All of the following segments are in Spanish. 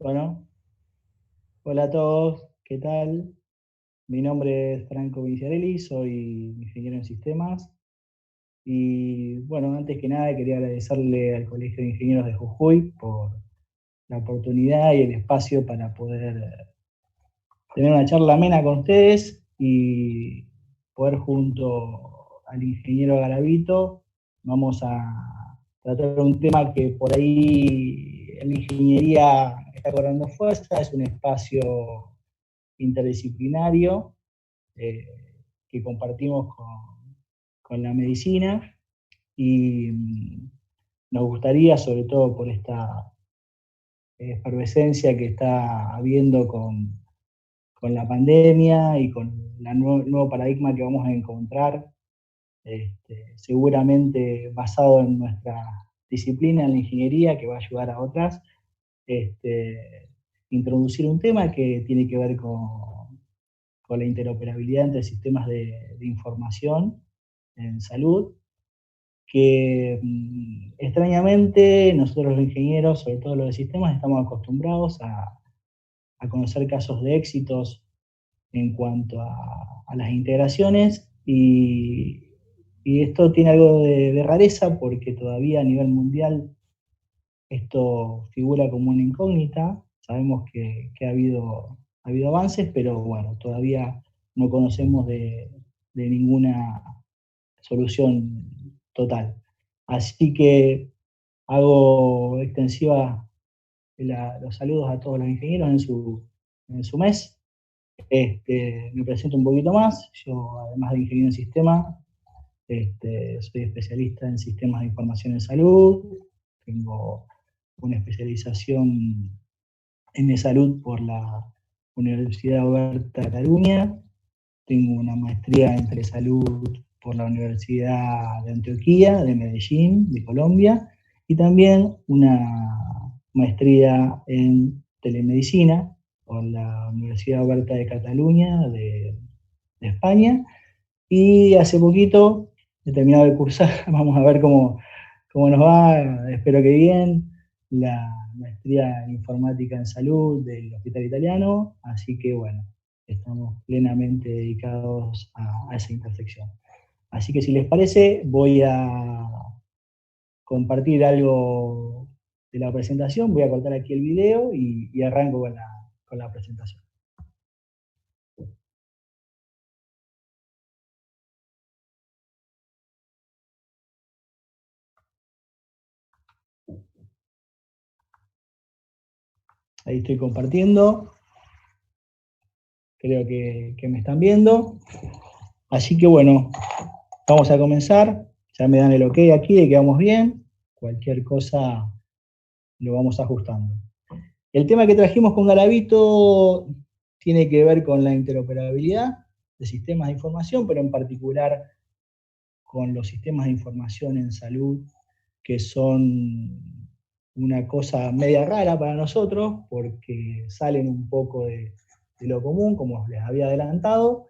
Bueno, hola a todos, ¿qué tal? Mi nombre es Franco Viciarelli, soy ingeniero en sistemas y bueno, antes que nada quería agradecerle al Colegio de Ingenieros de Jujuy por la oportunidad y el espacio para poder tener una charla amena con ustedes y poder junto al ingeniero Garavito vamos a tratar un tema que por ahí en la ingeniería está cobrando fuerza, es un espacio interdisciplinario eh, que compartimos con la medicina y nos gustaría, sobre todo por esta efervescencia que está habiendo con la pandemia y con el nuevo paradigma que vamos a encontrar, seguramente basado en nuestra disciplina, en la ingeniería, que va a ayudar a otras, este, introducir un tema que tiene que ver con la interoperabilidad entre sistemas de información en salud, que extrañamente nosotros los ingenieros, sobre todo los de sistemas, estamos acostumbrados a conocer casos de éxitos en cuanto a las integraciones y esto tiene algo de rareza porque todavía a nivel mundial esto figura como una incógnita. Sabemos que ha habido avances, pero bueno, todavía no conocemos de ninguna solución total. Así que hago extensiva los saludos a todos los ingenieros en su mes. Me presento un poquito más. Yo, además de ingeniero en sistemas, soy especialista en sistemas de información en salud. Tengo una especialización en salud por la Universidad Oberta de Cataluña. Tengo una maestría en telesalud por la Universidad de Antioquia, de Medellín, de Colombia, y también una maestría en telemedicina por la Universidad Oberta de Cataluña, de España. Y hace poquito he terminado de cursar, vamos a ver cómo nos va, espero que bien, la maestría en informática en salud del Hospital Italiano, así que bueno, estamos plenamente dedicados a esa intersección. Así que si les parece, voy a compartir algo de la presentación, voy a cortar aquí el video y arranco con la presentación. Ahí estoy compartiendo, creo que me están viendo. Así que bueno, vamos a comenzar. Ya me dan el ok aquí de que vamos bien. Cualquier cosa lo vamos ajustando. El tema que trajimos con Garavito tiene que ver con la interoperabilidad de sistemas de información, pero en particular con los sistemas de información en salud, que son una cosa media rara para nosotros, porque salen un poco de lo común, como les había adelantado,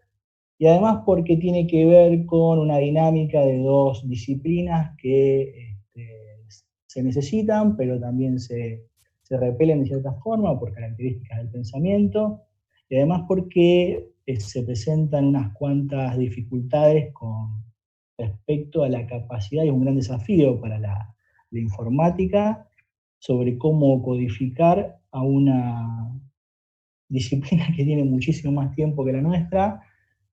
y además porque tiene que ver con una dinámica de dos disciplinas que se necesitan, pero también se repelen de cierta forma por características del pensamiento, y además porque se presentan unas cuantas dificultades con respecto a la capacidad, y es un gran desafío para la informática, sobre cómo codificar a una disciplina que tiene muchísimo más tiempo que la nuestra,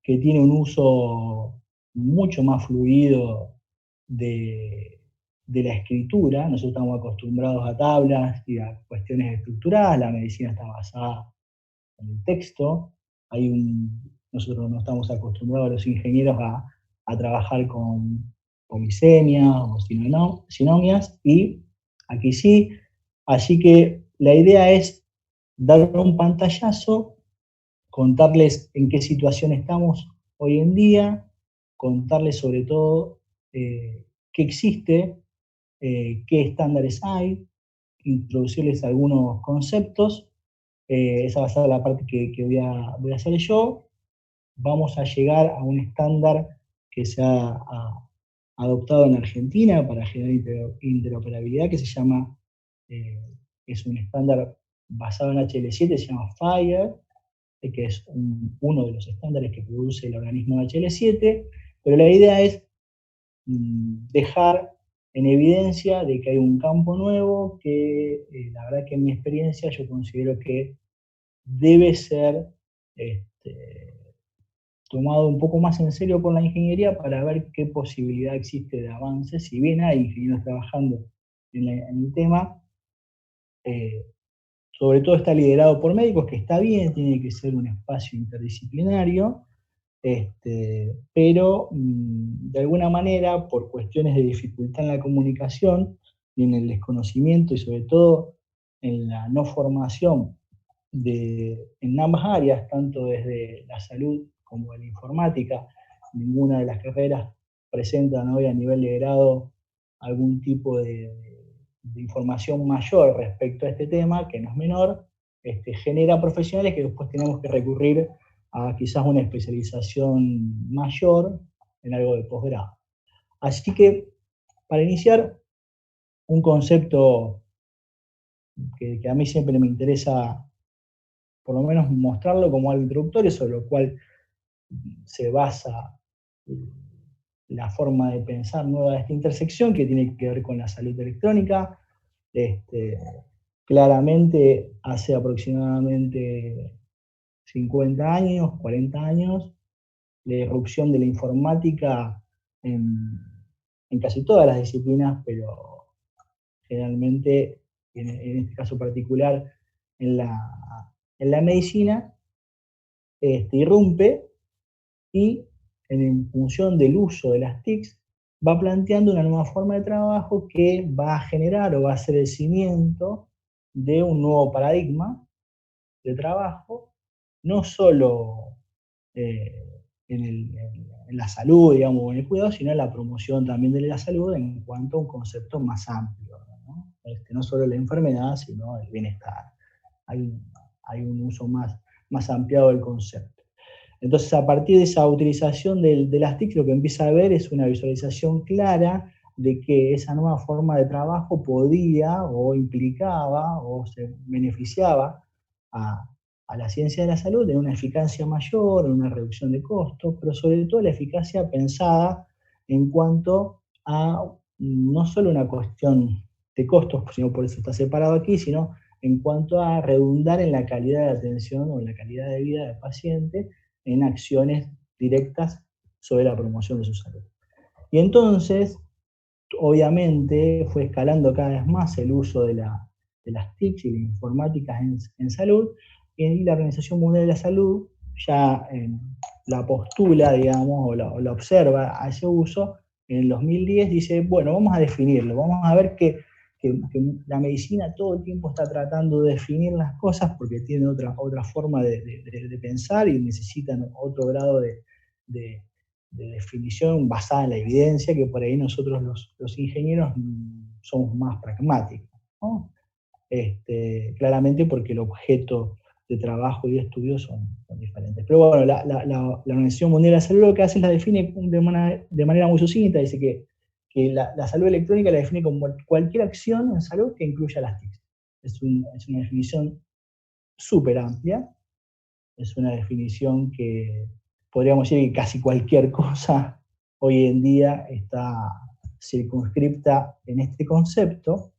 que tiene un uso mucho más fluido de la escritura. Nosotros estamos acostumbrados a tablas y a cuestiones estructuradas, la medicina está basada en el texto. Nosotros no estamos acostumbrados los ingenieros a trabajar con polisemias o sinomias, y aquí sí. Así que la idea es dar un pantallazo, contarles en qué situación estamos hoy en día, contarles sobre todo qué existe, qué estándares hay, introducirles algunos conceptos. Esa va a ser la parte que voy a hacer yo. Vamos a llegar a un estándar que se ha adoptado en Argentina para generar interoperabilidad, que se llama, es un estándar basado en HL7, se llama FIRE, que es uno de los estándares que produce el organismo HL7, pero la idea es dejar en evidencia de que hay un campo nuevo que la verdad que en mi experiencia yo considero que debe ser tomado un poco más en serio por la ingeniería para ver qué posibilidad existe de avance. Si bien hay ingenieros trabajando en el tema, sobre todo está liderado por médicos, que está bien, tiene que ser un espacio interdisciplinario, pero de alguna manera, por cuestiones de dificultad en la comunicación y en el desconocimiento y sobre todo en la no formación en ambas áreas, tanto desde la salud como de la informática, ninguna de las carreras presentan hoy a nivel de grado algún tipo de información mayor respecto a este tema, que no es menor, genera profesionales que después tenemos que recurrir a quizás una especialización mayor en algo de posgrado. Así que, para iniciar, un concepto que a mí siempre me interesa, por lo menos mostrarlo como algo introductorio, sobre lo cual se basa la forma de pensar nueva de esta intersección, que tiene que ver con la salud electrónica. Claramente, hace aproximadamente 50 años, 40 años, la irrupción de la informática en casi todas las disciplinas, pero generalmente, en este caso particular, en la medicina, irrumpe y en función del uso de las TICs va planteando una nueva forma de trabajo que va a generar o va a ser el cimiento de un nuevo paradigma de trabajo, no solo en la salud, digamos, o en el cuidado, sino en la promoción también de la salud en cuanto a un concepto más amplio, ¿no? No solo la enfermedad, sino el bienestar. Hay un uso más ampliado del concepto. Entonces, a partir de esa utilización de las TIC, lo que empieza a ver es una visualización clara de que esa nueva forma de trabajo podía o implicaba o se beneficiaba a la ciencia de la salud en una eficacia mayor, en una reducción de costos, pero sobre todo la eficacia pensada en cuanto a no solo una cuestión de costos, sino por eso está separado aquí, sino en cuanto a redundar en la calidad de atención o en la calidad de vida del paciente en acciones directas sobre la promoción de su salud. Y entonces, obviamente, fue escalando cada vez más el uso de las TICs y la informática en salud, y la Organización Mundial de la Salud ya la postula, digamos, o la observa a ese uso. En el 2010 dice, bueno, vamos a definirlo, vamos a ver que la medicina todo el tiempo está tratando de definir las cosas porque tiene otra forma de pensar y necesitan otro grado de definición basada en la evidencia, que por ahí nosotros los ingenieros somos más pragmáticos, ¿no? Claramente porque el objeto de trabajo y de estudio son diferentes. Pero bueno, la Organización Mundial de la Salud lo que hace es la define de manera muy sucinta, dice que la salud electrónica la define como cualquier acción en salud que incluya las TICs. Es una definición súper amplia, es una definición que podríamos decir que casi cualquier cosa hoy en día está circunscripta en este concepto,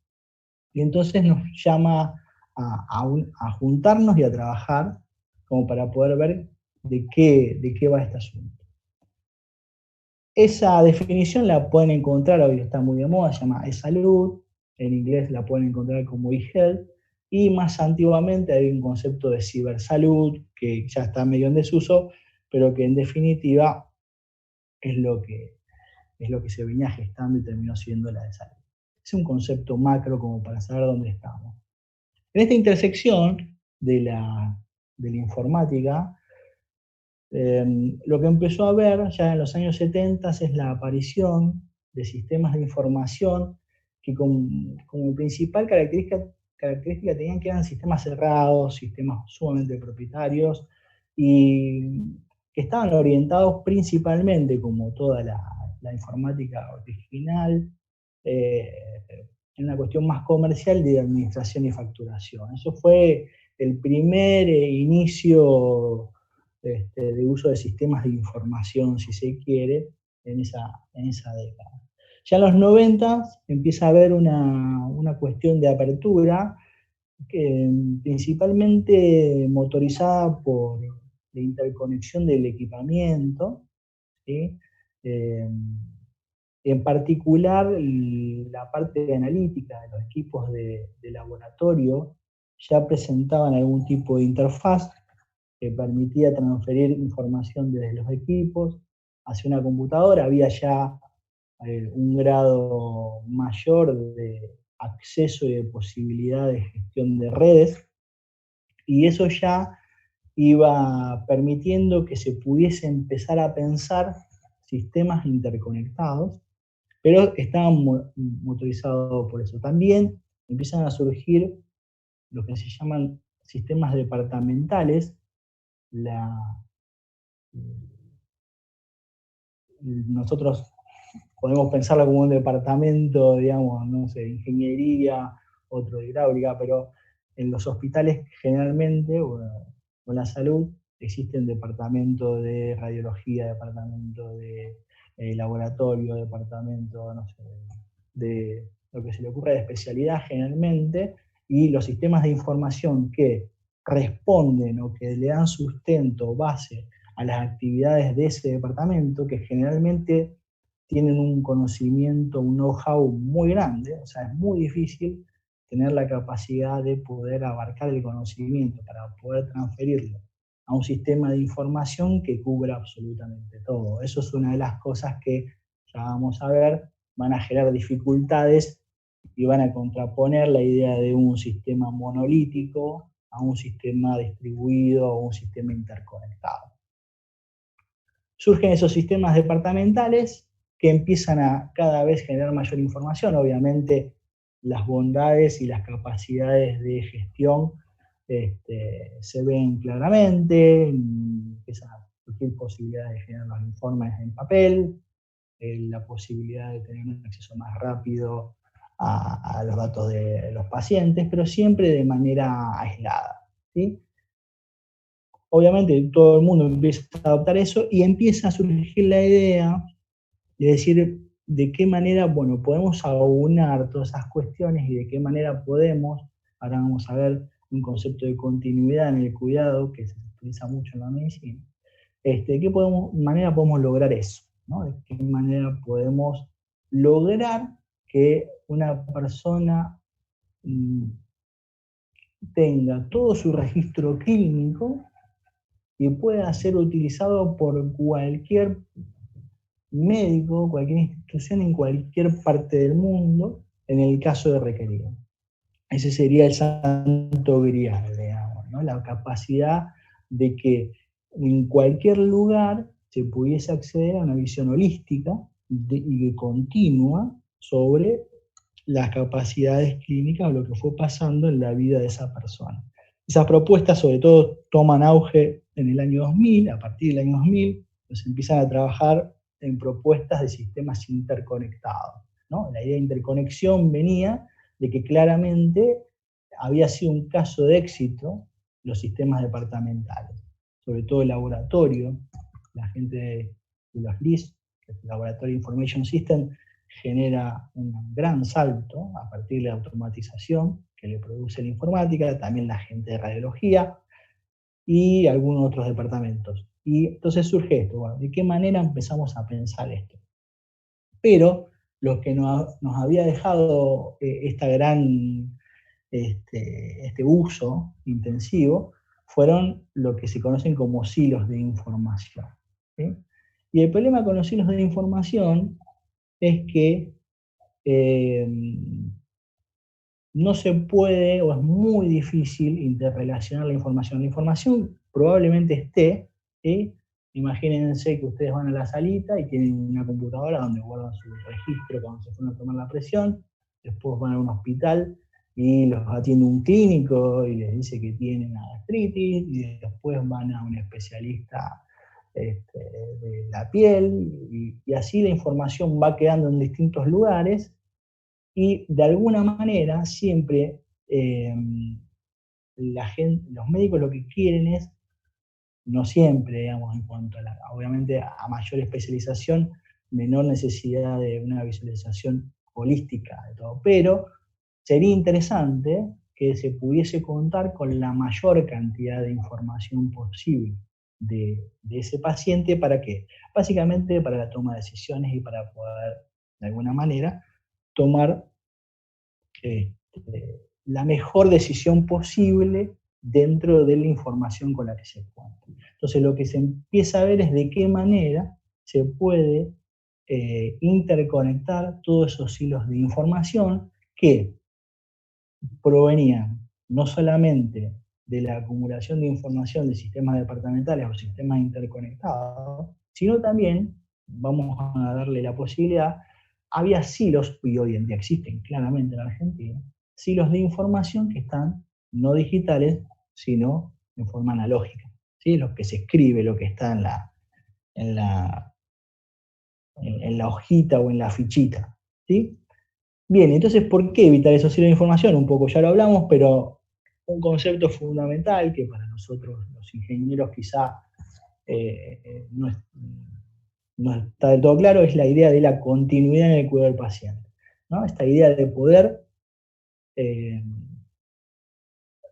y entonces nos llama a juntarnos y a trabajar como para poder ver de qué va este asunto. Esa definición la pueden encontrar, hoy está muy de moda, se llama e-salud, en inglés la pueden encontrar como e-health, y más antiguamente hay un concepto de cibersalud que ya está medio en desuso, pero que en definitiva es lo que se venía gestando y terminó siendo la de salud. Es un concepto macro como para saber dónde estamos. En esta intersección de la informática, lo que empezó a ver ya en los años 70 es la aparición de sistemas de información que como principal característica tenían que eran sistemas cerrados, sistemas sumamente propietarios, y que estaban orientados principalmente, como toda la informática original, en una cuestión más comercial de administración y facturación. Eso fue el primer inicio de uso de sistemas de información, si se quiere, en esa década. Ya en los 90 empieza a haber una cuestión de apertura, principalmente motorizada por la interconexión del equipamiento, ¿sí? En particular, la parte analítica de los equipos de laboratorio ya presentaban algún tipo de interfaz que permitía transferir información desde los equipos hacia una computadora. Había ya un grado mayor de acceso y de posibilidad de gestión de redes, y eso ya iba permitiendo que se pudiese empezar a pensar sistemas interconectados, pero estaban motorizados por eso. También empiezan a surgir lo que se llaman sistemas departamentales. Nosotros podemos pensarlo como un departamento, digamos, no sé, de ingeniería, otro de hidráulica, pero en los hospitales generalmente, o en la salud, existen departamentos de radiología, departamento de laboratorio, departamento, no sé, de lo que se le ocurra de especialidad generalmente, y los sistemas de información que responden o que le dan sustento, base a las actividades de ese departamento, que generalmente tienen un conocimiento, un know-how muy grande, o sea, es muy difícil tener la capacidad de poder abarcar el conocimiento para poder transferirlo a un sistema de información que cubra absolutamente todo. Eso es una de las cosas que, ya vamos a ver, van a generar dificultades y van a contraponer la idea de un sistema monolítico a un sistema distribuido o un sistema interconectado. Surgen esos sistemas departamentales que empiezan a cada vez generar mayor información. Obviamente las bondades y las capacidades de gestión se ven claramente, empiezan a surgir posibilidades de generar los informes en papel, la posibilidad de tener un acceso más rápido a los datos de los pacientes, pero siempre de manera aislada, ¿sí? Obviamente todo el mundo empieza a adoptar eso y empieza a surgir la idea de decir de qué manera, bueno, podemos aunar todas esas cuestiones y de qué manera podemos, ahora vamos a ver un concepto de continuidad en el cuidado que se utiliza mucho en la medicina, de qué manera podemos lograr eso, ¿no? De qué manera podemos lograr que una persona tenga todo su registro clínico y pueda ser utilizado por cualquier médico, cualquier institución en cualquier parte del mundo, en el caso de requerido. Ese sería el santo grial, digamos, ¿no? La capacidad de que en cualquier lugar se pudiese acceder a una visión holística y continua sobre las capacidades clínicas o lo que fue pasando en la vida de esa persona. Esas propuestas sobre todo toman auge en el año 2000, a partir del año 2000, se empiezan a trabajar en propuestas de sistemas interconectados, ¿no? La idea de interconexión venía de que claramente había sido un caso de éxito los sistemas departamentales, sobre todo el laboratorio, la gente de los LIS, el Laboratory Information System, genera un gran salto a partir de la automatización que le produce la informática, también la gente de radiología y algunos otros departamentos. Y entonces surge esto, bueno, ¿de qué manera empezamos a pensar esto? Pero lo que nos había dejado este uso intensivo fueron lo que se conocen como silos de información, ¿sí? Y el problema con los silos de información es que no se puede o es muy difícil interrelacionar la información. La información probablemente esté, ¿sí? Imagínense que ustedes van a la salita y tienen una computadora donde guardan su registro cuando se fueron a tomar la presión, después van a un hospital y los atiende un clínico y les dice que tienen una gastritis, y después van a un especialista de la piel, y así la información va quedando en distintos lugares, Y de alguna manera siempre los médicos lo que quieren es, no siempre, digamos, en cuanto a obviamente a mayor especialización, menor necesidad de una visualización holística de todo, pero sería interesante que se pudiese contar con la mayor cantidad de información posible de ese paciente. ¿Para qué? Básicamente para la toma de decisiones y para poder, de alguna manera, tomar la mejor decisión posible dentro de la información con la que se cuenta. Entonces lo que se empieza a ver es de qué manera se puede interconectar todos esos hilos de información que provenían no solamente de la acumulación de información de sistemas departamentales o sistemas interconectados, sino también, vamos a darle la posibilidad, había silos, y hoy en día existen claramente en Argentina, silos de información que están no digitales, sino en forma analógica, ¿sí? Lo que se escribe, lo que está en la, en la hojita o en la fichita, ¿sí? Bien, entonces, ¿por qué evitar esos hilos de información? Un poco ya lo hablamos, pero un concepto fundamental que para nosotros los ingenieros quizá no, no está del todo claro es la idea de la continuidad en el cuidado del paciente, ¿no? Esta idea de poder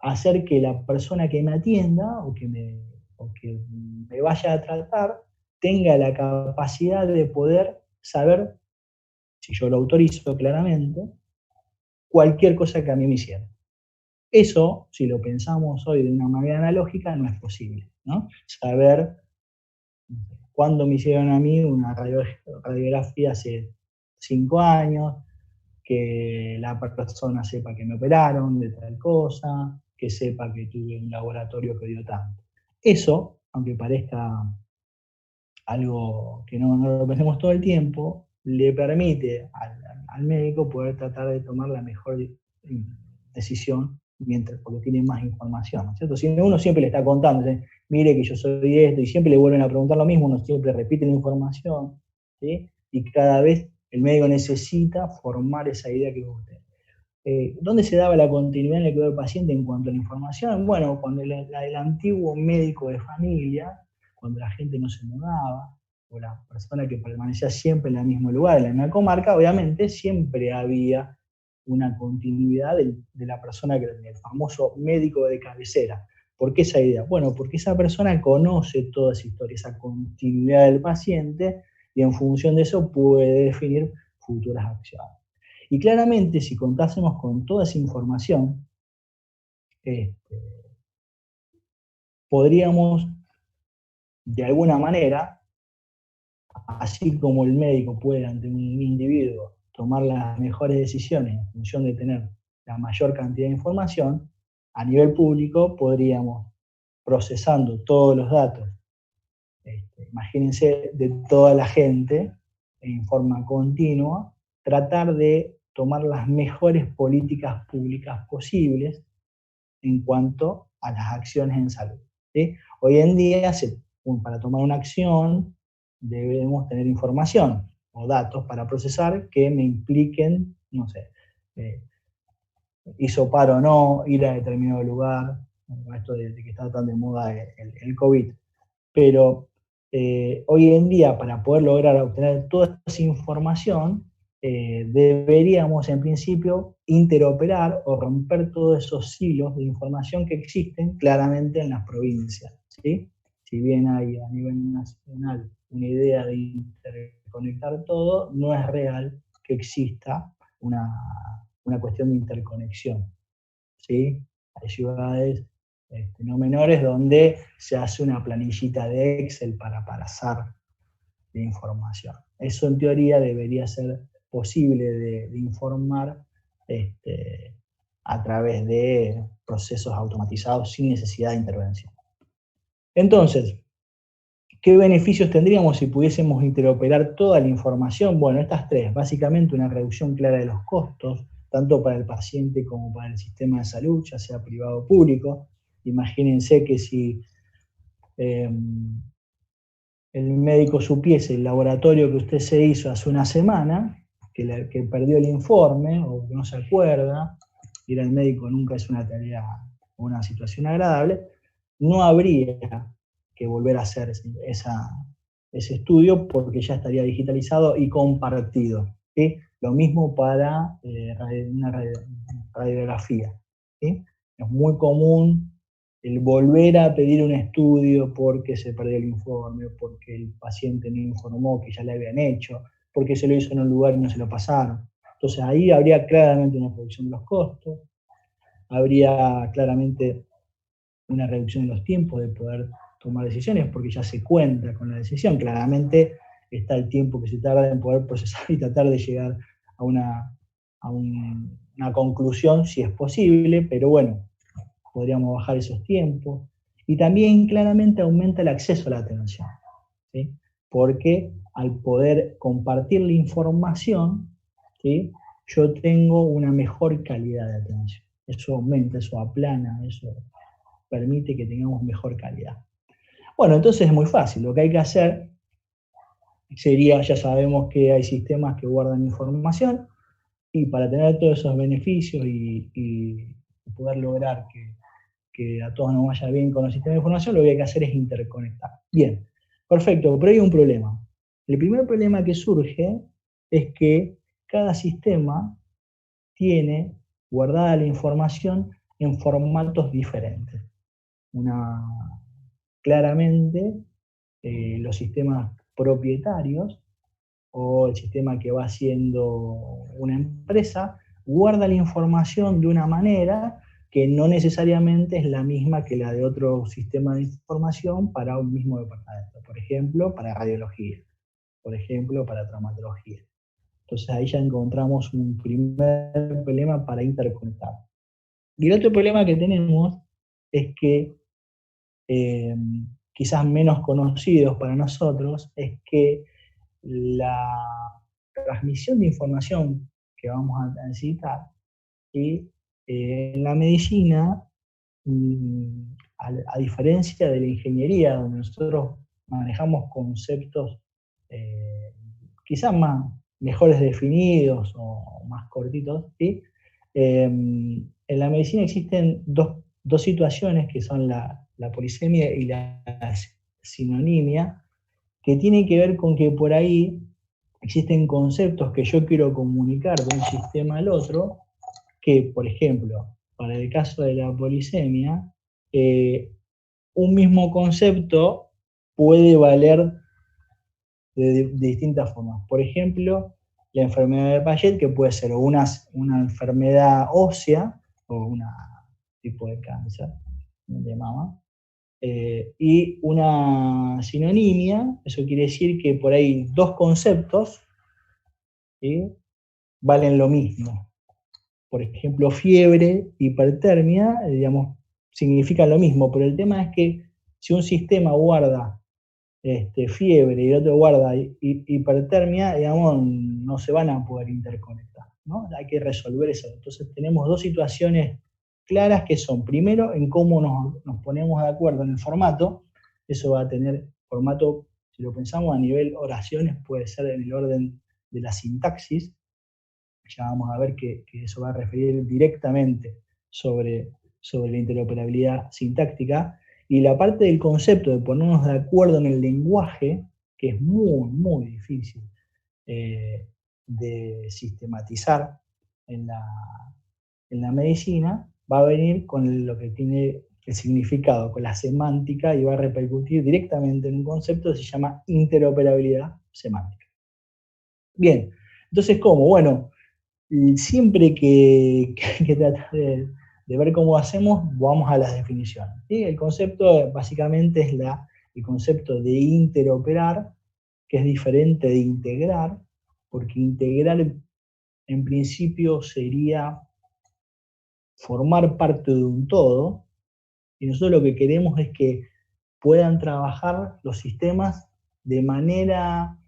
hacer que la persona que me atienda o que me vaya a tratar tenga la capacidad de poder saber, si yo lo autorizo claramente, cualquier cosa que a mí me hiciera. Eso, si lo pensamos hoy de una manera analógica, no es posible, ¿no? Saber cuándo me hicieron a mí una radiografía hace 5 años, que la persona sepa que me operaron de tal cosa, que sepa que tuve un laboratorio que dio tanto. Eso, aunque parezca algo que no lo pensemos todo el tiempo, le permite al médico poder tratar de tomar la mejor decisión porque tiene más información, ¿no es cierto? Si uno siempre le está contando, mire que yo soy esto, y siempre le vuelven a preguntar lo mismo, uno siempre repite la información, ¿sí? Y cada vez el médico necesita formar esa idea que usted. ¿Dónde se daba la continuidad en el cuidado del paciente en cuanto a la información? Bueno, cuando el antiguo médico de familia, cuando la gente no se mudaba, o la persona que permanecía siempre en el mismo lugar, en la misma comarca, obviamente siempre había una continuidad de la persona que era el famoso médico de cabecera. ¿Por qué esa idea? Bueno, porque esa persona conoce toda esa historia, esa continuidad del paciente, y en función de eso puede definir futuras acciones. Y claramente, si contásemos con toda esa información, podríamos, de alguna manera, así como el médico puede ante un individuo tomar las mejores decisiones en función de tener la mayor cantidad de información, a nivel público podríamos, procesando todos los datos, imagínense, de toda la gente, en forma continua, tratar de tomar las mejores políticas públicas posibles en cuanto a las acciones en salud, ¿sí? Hoy en día, para tomar una acción, debemos tener información o datos para procesar que me impliquen, no sé, hisopar o no, ir a determinado lugar, esto de que está tan de moda el COVID. Pero hoy en día, para poder lograr obtener toda esa información, deberíamos en principio interoperar o romper todos esos hilos de información que existen claramente en las provincias, ¿sí? Si bien hay a nivel nacional una idea de interconectar todo, no es real que exista una cuestión de interconexión, ¿sí? Hay ciudades no menores donde se hace una planillita de Excel para pasar de información. Eso en teoría debería ser posible de informar a través de procesos automatizados sin necesidad de intervención. Entonces, ¿qué beneficios tendríamos si pudiésemos interoperar toda la información? Bueno, estas tres, básicamente una reducción clara de los costos, tanto para el paciente como para el sistema de salud, ya sea privado o público. Imagínense que si el médico supiese el laboratorio que usted se hizo hace una semana, que perdió el informe o que no se acuerda, ir al médico nunca es una tarea o una situación agradable, no habría que volver a hacer ese estudio porque ya estaría digitalizado y compartido. ¿Sí? Lo mismo para una radiografía. ¿Sí? Es muy común el volver a pedir un estudio porque se perdió el informe, porque el paciente no informó que ya le habían hecho, porque se lo hizo en un lugar y no se lo pasaron. Entonces ahí habría claramente una reducción de los costos, habría claramente una reducción de los tiempos de poder tomar decisiones, porque ya se cuenta con la decisión. Claramente está el tiempo que se tarda en poder procesar y tratar de llegar a una conclusión, si es posible, pero bueno, podríamos bajar esos tiempos. Y también claramente aumenta el acceso a la atención, ¿sí? Porque al poder compartir la información, ¿sí? Yo tengo una mejor calidad de atención. Eso aumenta, eso aplana, eso permite que tengamos mejor calidad. Bueno, entonces es muy fácil. Lo que hay que hacer sería, ya sabemos que hay sistemas que guardan información, y para tener todos esos beneficios y poder lograr que a todos nos vaya bien con el sistema de información, lo que hay que hacer es interconectar. Bien, perfecto, pero hay un problema. El primer problema que surge es que cada sistema tiene guardada la información en formatos diferentes. Claramente, los sistemas propietarios o el sistema que va haciendo una empresa guarda la información de una manera que no necesariamente es la misma que la de otro sistema de información para un mismo departamento. Por ejemplo, para radiología, por ejemplo, para traumatología. Entonces ahí ya encontramos un primer problema para interconectar. Y el otro problema que tenemos es que, quizás menos conocidos para nosotros, es que la transmisión de información que vamos a necesitar, y en la medicina, a diferencia de la ingeniería, donde nosotros manejamos conceptos quizás mejores definidos o más cortitos, ¿sí? En la medicina existen dos situaciones que son la polisemia y la sinonimia, que tienen que ver con que por ahí existen conceptos que yo quiero comunicar de un sistema al otro, que, por ejemplo, para el caso de la polisemia, un mismo concepto puede valer de distintas formas. Por ejemplo, la enfermedad de Payet, que puede ser una enfermedad ósea o un tipo de cáncer de mama, y una sinonimia, eso quiere decir que por ahí dos conceptos, ¿sí?, valen lo mismo. Por ejemplo, fiebre, hipertermia, digamos, significan lo mismo, pero el tema es que si un sistema guarda fiebre y el otro guarda hipertermia, digamos, no se van a poder interconectar, ¿no? Hay que resolver eso. Entonces tenemos dos situaciones claras que son, primero, en cómo nos ponemos de acuerdo en el formato. Eso va a tener formato, si lo pensamos a nivel oraciones, puede ser en el orden de la sintaxis. Ya vamos a ver que eso va a referir directamente sobre la interoperabilidad sintáctica. Y la parte del concepto de ponernos de acuerdo en el lenguaje, que es muy, muy difícil de sistematizar en la medicina, va a venir con lo que tiene el significado, con la semántica, y va a repercutir directamente en un concepto que se llama interoperabilidad semántica. Bien, entonces, ¿cómo? Bueno, siempre que tratar de ver cómo hacemos, vamos a las definiciones. ¿Sí? El concepto básicamente es el concepto de interoperar, que es diferente de integrar, porque integrar en principio sería formar parte de un todo, y nosotros lo que queremos es que puedan trabajar los sistemas de manera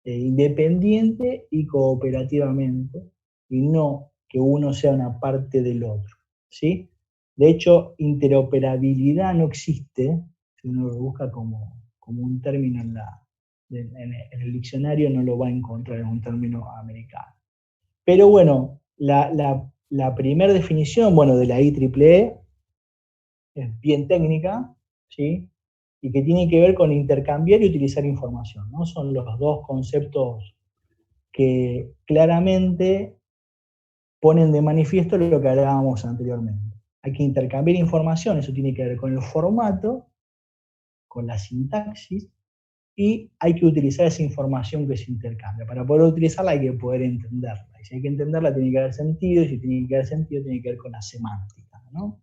independiente y cooperativamente, y no que uno sea una parte del otro, ¿sí? De hecho, interoperabilidad no existe, si uno lo busca como un término en el diccionario, no lo va a encontrar, en un término americano. Pero bueno, la primera definición, bueno, de la IEEE es bien técnica, ¿sí? Y que tiene que ver con intercambiar y utilizar información, ¿no? Son los dos conceptos que claramente ponen de manifiesto lo que hablábamos anteriormente. Hay que intercambiar información, eso tiene que ver con el formato, con la sintaxis, y hay que utilizar esa información que se intercambia. Para poder utilizarla hay que poder entenderla. Y si hay que entenderla tiene que haber sentido, y si tiene que haber sentido tiene que ver con la semántica, ¿no?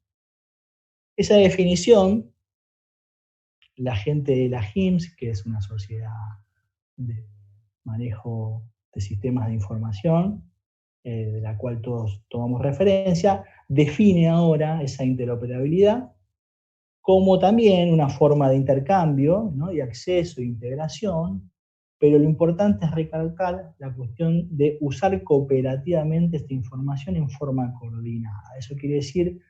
Esa definición, la gente de la HIMSS, que es una sociedad de manejo de sistemas de información, de la cual todos tomamos referencia, define ahora esa interoperabilidad como también una forma de intercambio, ¿no? De acceso e integración, pero lo importante es recalcar la cuestión de usar cooperativamente esta información en forma coordinada. Eso quiere decir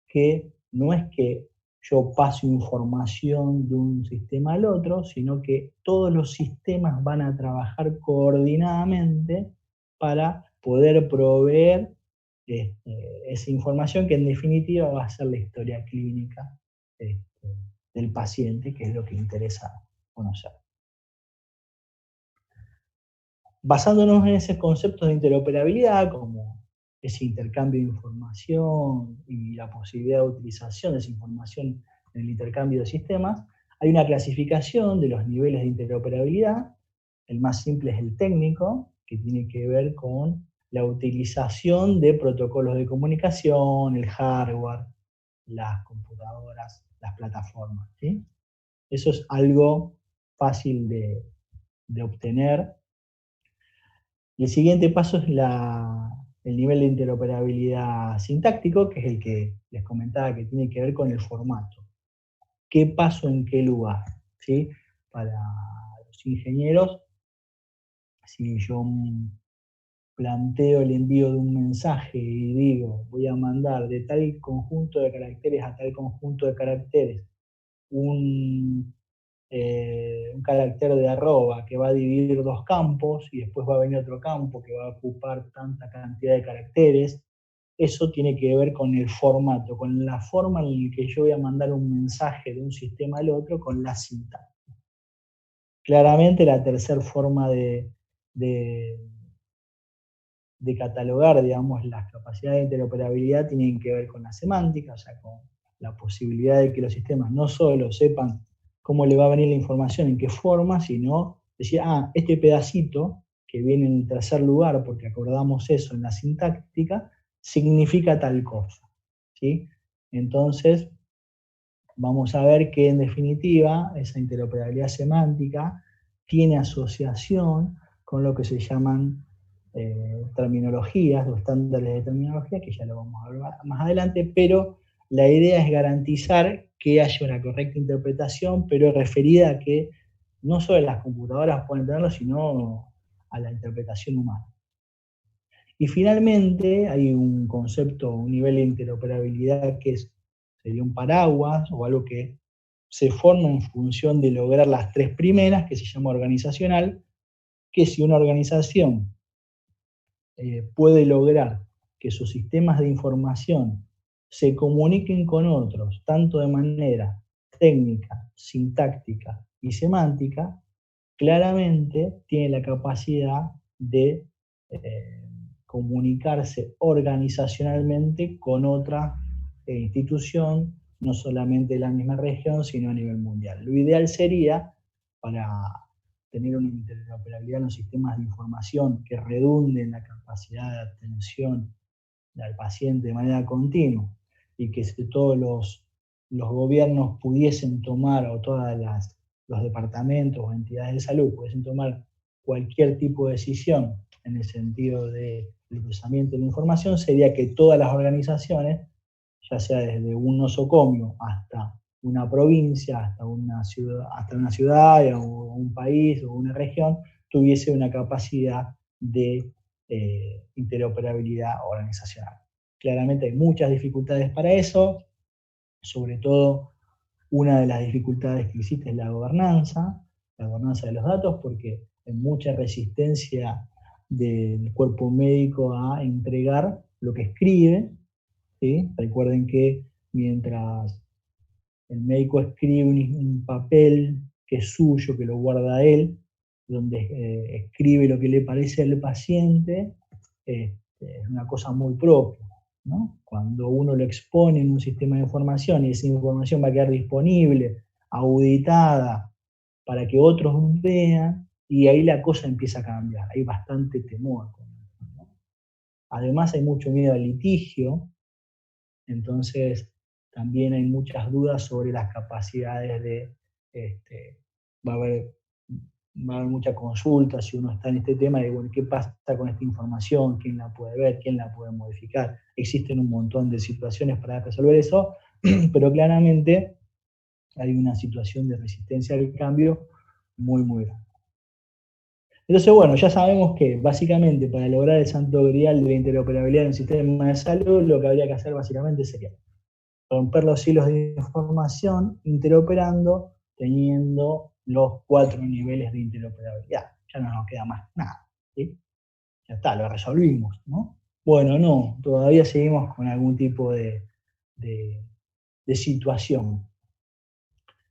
que no es que yo paso información de un sistema al otro, sino que todos los sistemas van a trabajar coordinadamente para poder proveer esa información que en definitiva va a ser la historia clínica este, del paciente, que es lo que interesa conocer. Basándonos en ese concepto de interoperabilidad, como ese intercambio de información y la posibilidad de utilización de esa información en el intercambio de sistemas, hay una clasificación de los niveles de interoperabilidad. El más simple es el técnico, que tiene que ver con la utilización de protocolos de comunicación, el hardware, las computadoras, las plataformas, ¿sí? Eso es algo fácil de obtener. Y el siguiente paso es el nivel de interoperabilidad sintáctico, que es el que les comentaba, que tiene que ver con el formato. ¿Qué paso en qué lugar? ¿Sí? Para los ingenieros, si yo planteo el envío de un mensaje y digo, voy a mandar de tal conjunto de caracteres a tal conjunto de caracteres un carácter de arroba que va a dividir dos campos y después va a venir otro campo que va a ocupar tanta cantidad de caracteres. Eso tiene que ver con el formato, con la forma en la que yo voy a mandar un mensaje de un sistema al otro, con la sintaxis. Claramente la tercera forma de, de catalogar, digamos, las capacidades de interoperabilidad tienen que ver con la semántica, o sea, con la posibilidad de que los sistemas no solo sepan cómo le va a venir la información, en qué forma, sino decir, este pedacito que viene en tercer lugar, porque acordamos eso en la sintáctica, significa tal cosa, ¿sí? Entonces, vamos a ver que en definitiva esa interoperabilidad semántica tiene asociación con lo que se llaman terminologías o estándares de terminología, que ya lo vamos a hablar más adelante, pero la idea es garantizar que haya una correcta interpretación, pero referida a que no solo las computadoras pueden tenerlo, sino a la interpretación humana. Y finalmente hay un concepto, un nivel de interoperabilidad que sería un paraguas o algo que se forma en función de lograr las tres primeras, que se llama organizacional, que si una organización puede lograr que sus sistemas de información se comuniquen con otros, tanto de manera técnica, sintáctica y semántica, claramente tiene la capacidad de comunicarse organizacionalmente con otra institución, no solamente de la misma región, sino a nivel mundial. Lo ideal sería, para tener una interoperabilidad en los sistemas de información que redunde en la capacidad de atención al paciente de manera continua y que todos los gobiernos pudiesen tomar, o todos los departamentos o entidades de salud pudiesen tomar cualquier tipo de decisión en el sentido del cruzamiento de la información, sería que todas las organizaciones, ya sea desde un nosocomio hasta una provincia, hasta una ciudad o un país o una región, tuviese una capacidad de interoperabilidad organizacional. Claramente hay muchas dificultades para eso, sobre todo una de las dificultades que existe es la gobernanza de los datos, porque hay mucha resistencia del cuerpo médico a entregar lo que escribe, ¿sí? Recuerden que mientras el médico escribe un papel que es suyo, que lo guarda él, donde escribe lo que le parece al paciente, es una cosa muy propia, ¿no? Cuando uno lo expone en un sistema de información y esa información va a quedar disponible, auditada, para que otros vean, y ahí la cosa empieza a cambiar. Hay bastante temor con eso, ¿no? Además hay mucho miedo al litigio, entonces también hay muchas dudas sobre las capacidades de, este, va a haber, va a haber mucha consulta si uno está en este tema de, bueno, ¿qué pasa con esta información? ¿Quién la puede ver? ¿Quién la puede modificar? Existen un montón de situaciones para resolver eso, pero claramente hay una situación de resistencia al cambio muy, muy grande. Entonces, bueno, ya sabemos que básicamente para lograr el santo grial de la interoperabilidad en un sistema de salud, lo que habría que hacer básicamente sería romper los hilos de información interoperando, teniendo los 4 niveles de interoperabilidad. Ya no nos queda más nada, ¿sí? Ya está, lo resolvimos, ¿no? Bueno, no, todavía seguimos con algún tipo de situación.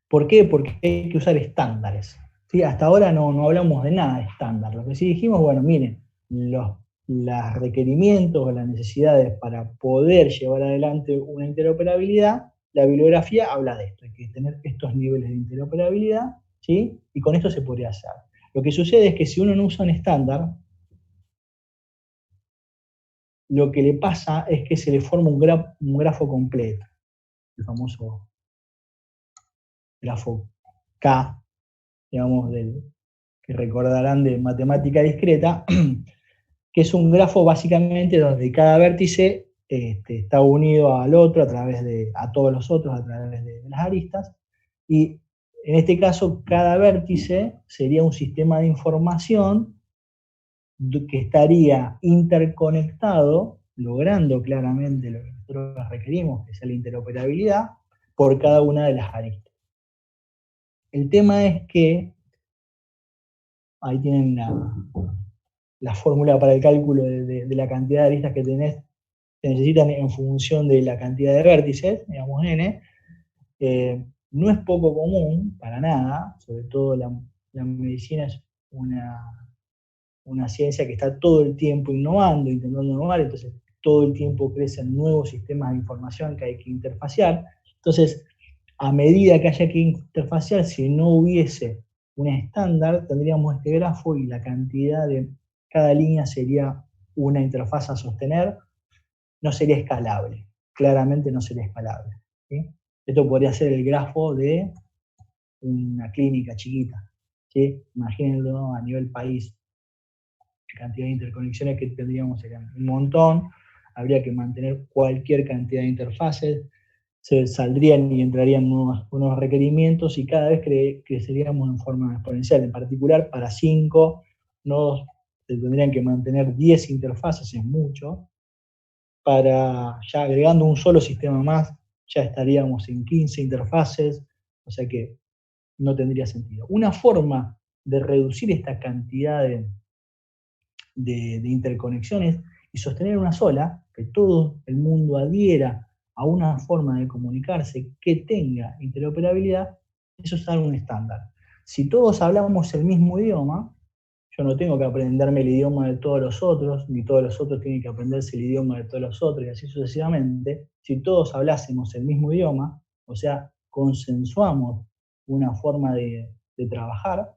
¿Por qué? Porque hay que usar estándares. ¿Sí? Hasta ahora no hablamos de nada de estándar. Lo que sí dijimos, bueno, miren, los requerimientos o las necesidades para poder llevar adelante una interoperabilidad, la bibliografía habla de esto, hay que tener estos niveles de interoperabilidad, ¿sí? Y con esto se podría hacer. Lo que sucede es que si uno no usa un estándar, lo que le pasa es que se le forma un grafo completo, el famoso grafo K, digamos, que recordarán de matemática discreta, que es un grafo básicamente donde cada vértice está unido al otro a todos los otros a través de las aristas, y en este caso cada vértice sería un sistema de información que estaría interconectado, logrando claramente lo que nosotros requerimos, que es la interoperabilidad, por cada una de las aristas. El tema es que, ahí tienen la fórmula para el cálculo de la cantidad de aristas que tenés, se necesitan en función de la cantidad de vértices, digamos n, no es poco común, para nada, sobre todo la medicina es una ciencia que está todo el tiempo innovando, intentando innovar, entonces todo el tiempo crecen nuevos sistemas de información que hay que interfaciar. Entonces, a medida que haya que interfaciar, si no hubiese un estándar, tendríamos este grafo y la cantidad de cada línea sería una interfaz a sostener, no sería escalable, claramente no sería escalable, ¿sí? Esto podría ser el grafo de una clínica chiquita, ¿sí? Imagínenlo a nivel país, la cantidad de interconexiones que tendríamos serían un montón, habría que mantener cualquier cantidad de interfaces, se saldrían y entrarían nuevos requerimientos y cada vez creceríamos en forma exponencial. En particular, para 5 nodos se tendrían que mantener 10 interfaces, es mucho. Para ya agregando un solo sistema más, ya estaríamos en 15 interfaces, o sea que no tendría sentido. Una forma de reducir esta cantidad de interconexiones y sostener una sola, que todo el mundo adhiera a una forma de comunicarse que tenga interoperabilidad, eso es usar un estándar. Si todos hablamos el mismo idioma, yo no tengo que aprenderme el idioma de todos los otros, ni todos los otros tienen que aprenderse el idioma de todos los otros, y así sucesivamente. Si todos hablásemos el mismo idioma, o sea, consensuamos una forma de trabajar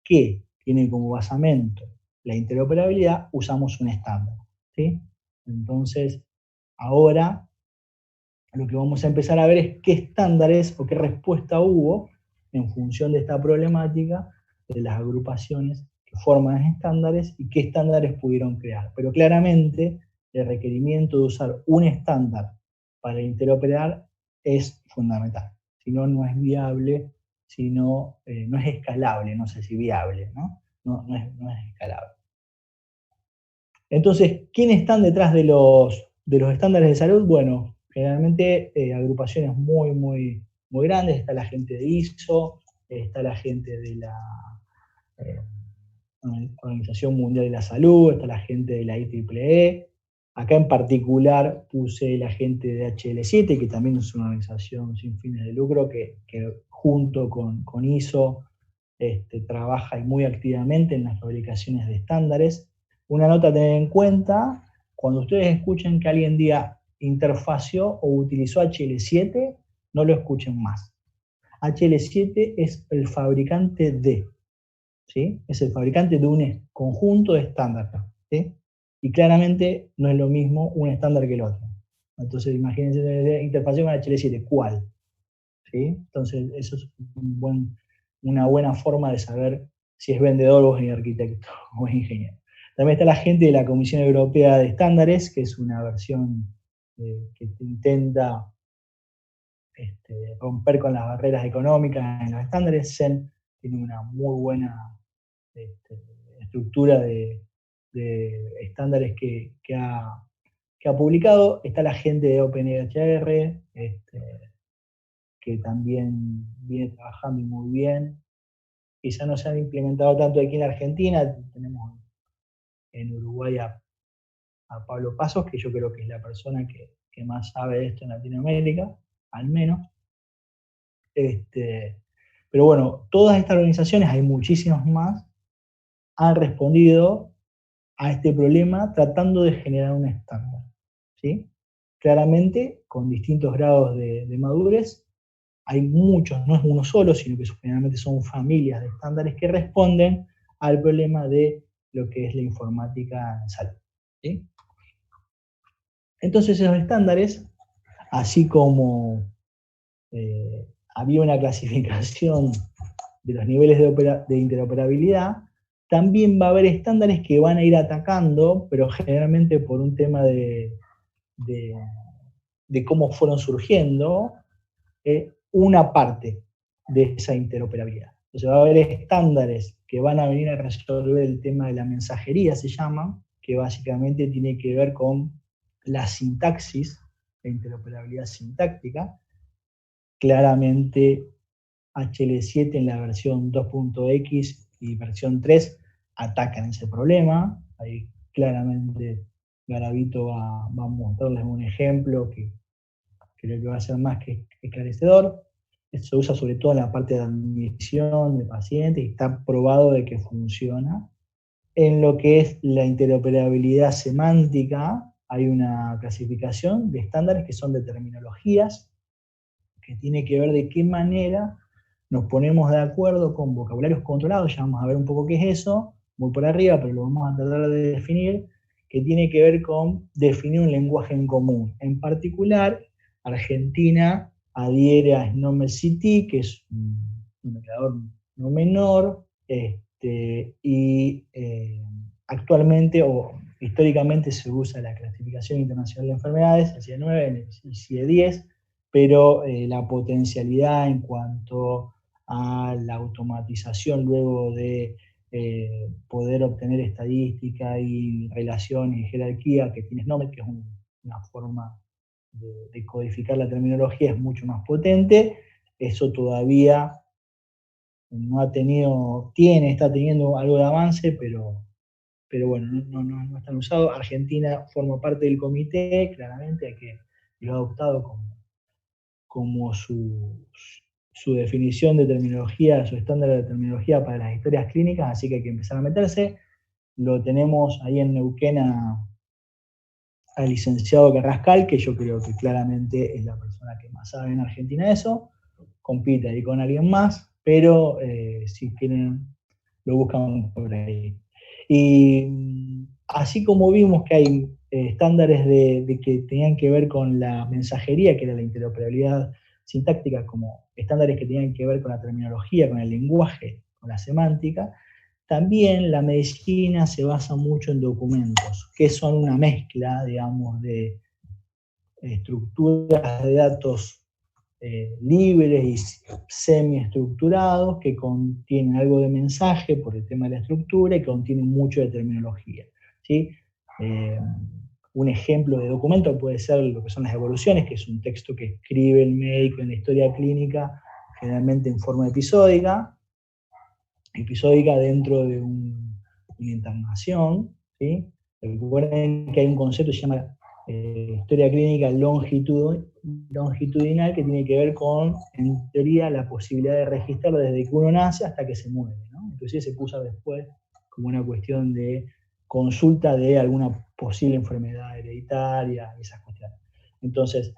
que tiene como basamento la interoperabilidad, usamos un estándar, ¿sí? Entonces, ahora lo que vamos a empezar a ver es qué estándares o qué respuesta hubo en función de esta problemática de las agrupaciones que forman estándares y qué estándares pudieron crear. Pero claramente el requerimiento de usar un estándar para interoperar es fundamental. Si no, no es viable, si no, no es escalable, no sé si viable, ¿no? No es escalable. Entonces, ¿quiénes están detrás de los estándares de salud? Bueno, generalmente agrupaciones muy grandes, está la gente de ISO, está la gente de Organización Mundial de la Salud, está la gente de la IEEE. Acá en particular puse la gente de HL7, que también es una organización sin fines de lucro, que junto con ISO trabaja muy activamente en las fabricaciones de estándares. Una nota a tener en cuenta, cuando ustedes escuchen que alguien diga interfació o utilizó HL7, no lo escuchen más. HL7 es el fabricante de, ¿sí? Es el fabricante de un conjunto de estándares, ¿sí? Y claramente no es lo mismo un estándar que el otro. Entonces, imagínense, interfación con HL7, ¿cuál? ¿Sí? Entonces, eso es una buena forma de saber si es vendedor o es arquitecto o es ingeniero. También está la gente de la Comisión Europea de Estándares, que es una versión que intenta romper con las barreras económicas en los estándares. CEN tiene una muy buena estructura de estándares que ha publicado. Está la gente de OpenEHR, que también viene trabajando muy bien. Quizá no se han implementado tanto aquí en Argentina. Tenemos en Uruguay a Pablo Pasos, que yo creo que es la persona que más sabe de esto en Latinoamérica, al menos. Pero bueno, todas estas organizaciones, hay muchísimas más, han respondido a este problema tratando de generar un estándar, ¿sí? Claramente, con distintos grados de madurez, hay muchos, no es uno solo, sino que generalmente son familias de estándares que responden al problema de lo que es la informática en salud, ¿sí? Entonces esos estándares, así como había una clasificación de los niveles de interoperabilidad, también va a haber estándares que van a ir atacando, pero generalmente por un tema de cómo fueron surgiendo, una parte de esa interoperabilidad. Entonces va a haber estándares que van a venir a resolver el tema de la mensajería, se llama, que básicamente tiene que ver con la sintaxis, la interoperabilidad sintáctica. Claramente HL7 en la versión 2.x y versión 3 atacan ese problema. Ahí claramente Garavito va a mostrarles un ejemplo que creo que va a ser más que esclarecedor. Esto se usa sobre todo en la parte de admisión de pacientes y está probado de que funciona. En lo que es la interoperabilidad semántica, hay una clasificación de estándares que son de terminologías, que tiene que ver de qué manera nos ponemos de acuerdo con vocabularios controlados. Ya vamos a ver un poco qué es eso, muy por arriba, pero lo vamos a tratar de definir, que tiene que ver con definir un lenguaje en común. En particular, Argentina adhiere a SNOMED-CT, que es un indicador no menor, y actualmente o históricamente se usa la clasificación internacional de enfermedades, el CIE-9 y CIE-10, pero la potencialidad en cuanto a la automatización luego de poder obtener estadística y relaciones y jerarquía que tiene SNOMED, que es una forma de codificar la terminología, es mucho más potente. Eso todavía no ha tenido, está teniendo algo de avance, pero bueno, no están usados. Argentina forma parte del comité, claramente, que lo ha adoptado como su definición de terminología, su estándar de terminología para las historias clínicas, así que hay que empezar a meterse. Lo tenemos ahí en Neuquén al licenciado Carrascal, que yo creo que claramente es la persona que más sabe en Argentina de eso. Compite ahí con alguien más, pero si quieren lo buscan por ahí. Y así como vimos que hay estándares de que tenían que ver con la mensajería, que era la interoperabilidad sintáctica, como estándares que tenían que ver con la terminología, con el lenguaje, con la semántica, también la medicina se basa mucho en documentos, que son una mezcla, digamos, de estructuras de datos libres y semiestructurados que contienen algo de mensaje por el tema de la estructura y que contienen mucho de terminología, ¿sí? Un ejemplo de documento puede ser lo que son las evoluciones, que es un texto que escribe el médico en la historia clínica, generalmente en forma episódica dentro de una internación, ¿sí? Recuerden que hay un concepto que se llama historia clínica longitudinal, que tiene que ver con, en teoría, la posibilidad de registrar desde que uno nace hasta que se muere, ¿no? Entonces se puso después como una cuestión de consulta de alguna posible enfermedad hereditaria y esas cuestiones. Entonces,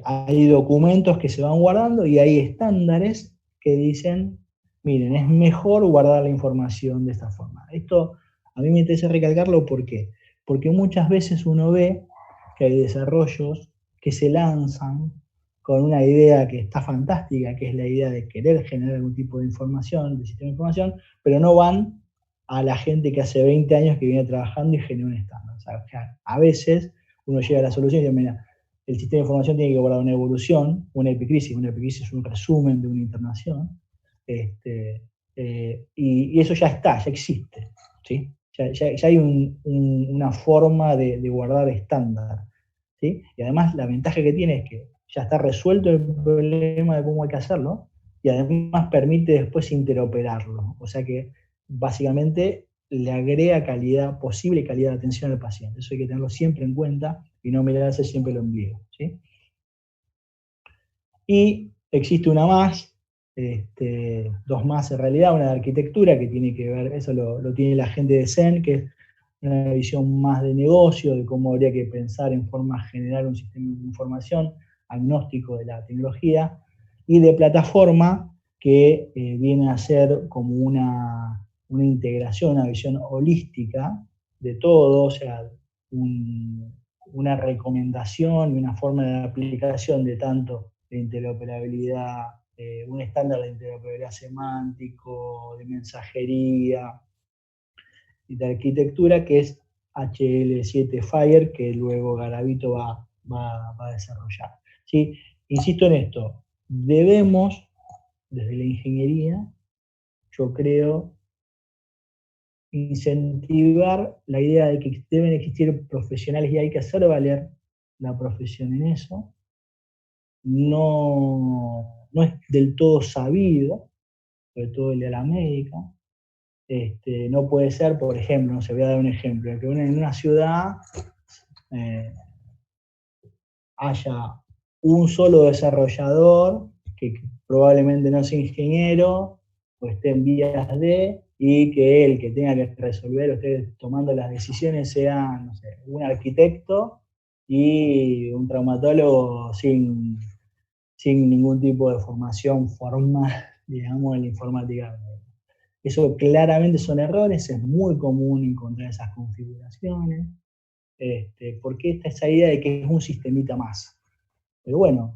hay documentos que se van guardando y hay estándares que dicen, miren, es mejor guardar la información de esta forma. Esto a mí me interesa recalcarlo, ¿por qué? Porque muchas veces uno ve que hay desarrollos que se lanzan con una idea que está fantástica, que es la idea de querer generar algún tipo de información, de sistema de información, pero no van a la gente que hace 20 años que viene trabajando y genera un estándar. O sea, a veces uno llega a la solución y dice, mira, el sistema de información tiene que guardar una evolución, una epicrisis es un resumen de una internación, y eso ya está, ya existe, ¿sí? Ya hay una forma de guardar estándar, ¿sí? Y además la ventaja que tiene es que ya está resuelto el problema de cómo hay que hacerlo, y además permite después interoperarlo, o sea que básicamente le agrega posible calidad de atención al paciente. Eso hay que tenerlo siempre en cuenta y no mirarse siempre el ombligo, ¿sí? Y existe una más, dos más en realidad, una de arquitectura que tiene que ver, eso lo tiene la gente de Zen, que es una visión más de negocio, de cómo habría que pensar en forma general un sistema de información, agnóstico de la tecnología, y de plataforma, que viene a ser como una integración, una visión holística de todo, o sea, una recomendación y una forma de aplicación de tanto de interoperabilidad, un estándar de interoperabilidad semántico, de mensajería y de arquitectura, que es HL7 Fire, que luego Garavito va a desarrollar. ¿Sí? Insisto en esto, debemos, desde la ingeniería, yo creo, incentivar la idea de que deben existir profesionales y hay que hacer valer la profesión en eso. No es del todo sabido, sobre todo el de la médica. No puede ser, por ejemplo, no sé, voy a dar un ejemplo, que en una ciudad haya un solo desarrollador que probablemente no sea ingeniero o esté en vías de, y que el que tenga que resolver o esté tomando las decisiones sea, no sé, un arquitecto y un traumatólogo sin ningún tipo de formación formal, digamos, en la informática. Eso claramente son errores, es muy común encontrar esas configuraciones, porque está esa idea de que es un sistemita más. Pero bueno,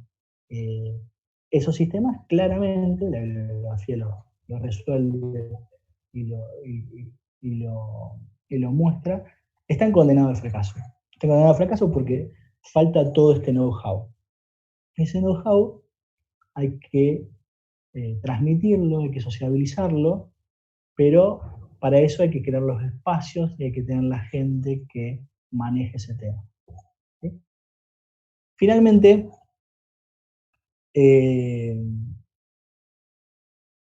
esos sistemas claramente, la bibliografía lo resuelve y lo muestra, están condenados al fracaso. Están condenados al fracaso porque falta todo este know-how. Ese know-how hay que transmitirlo, hay que sociabilizarlo, pero para eso hay que crear los espacios y hay que tener la gente que maneje ese tema. ¿Sí? Finalmente,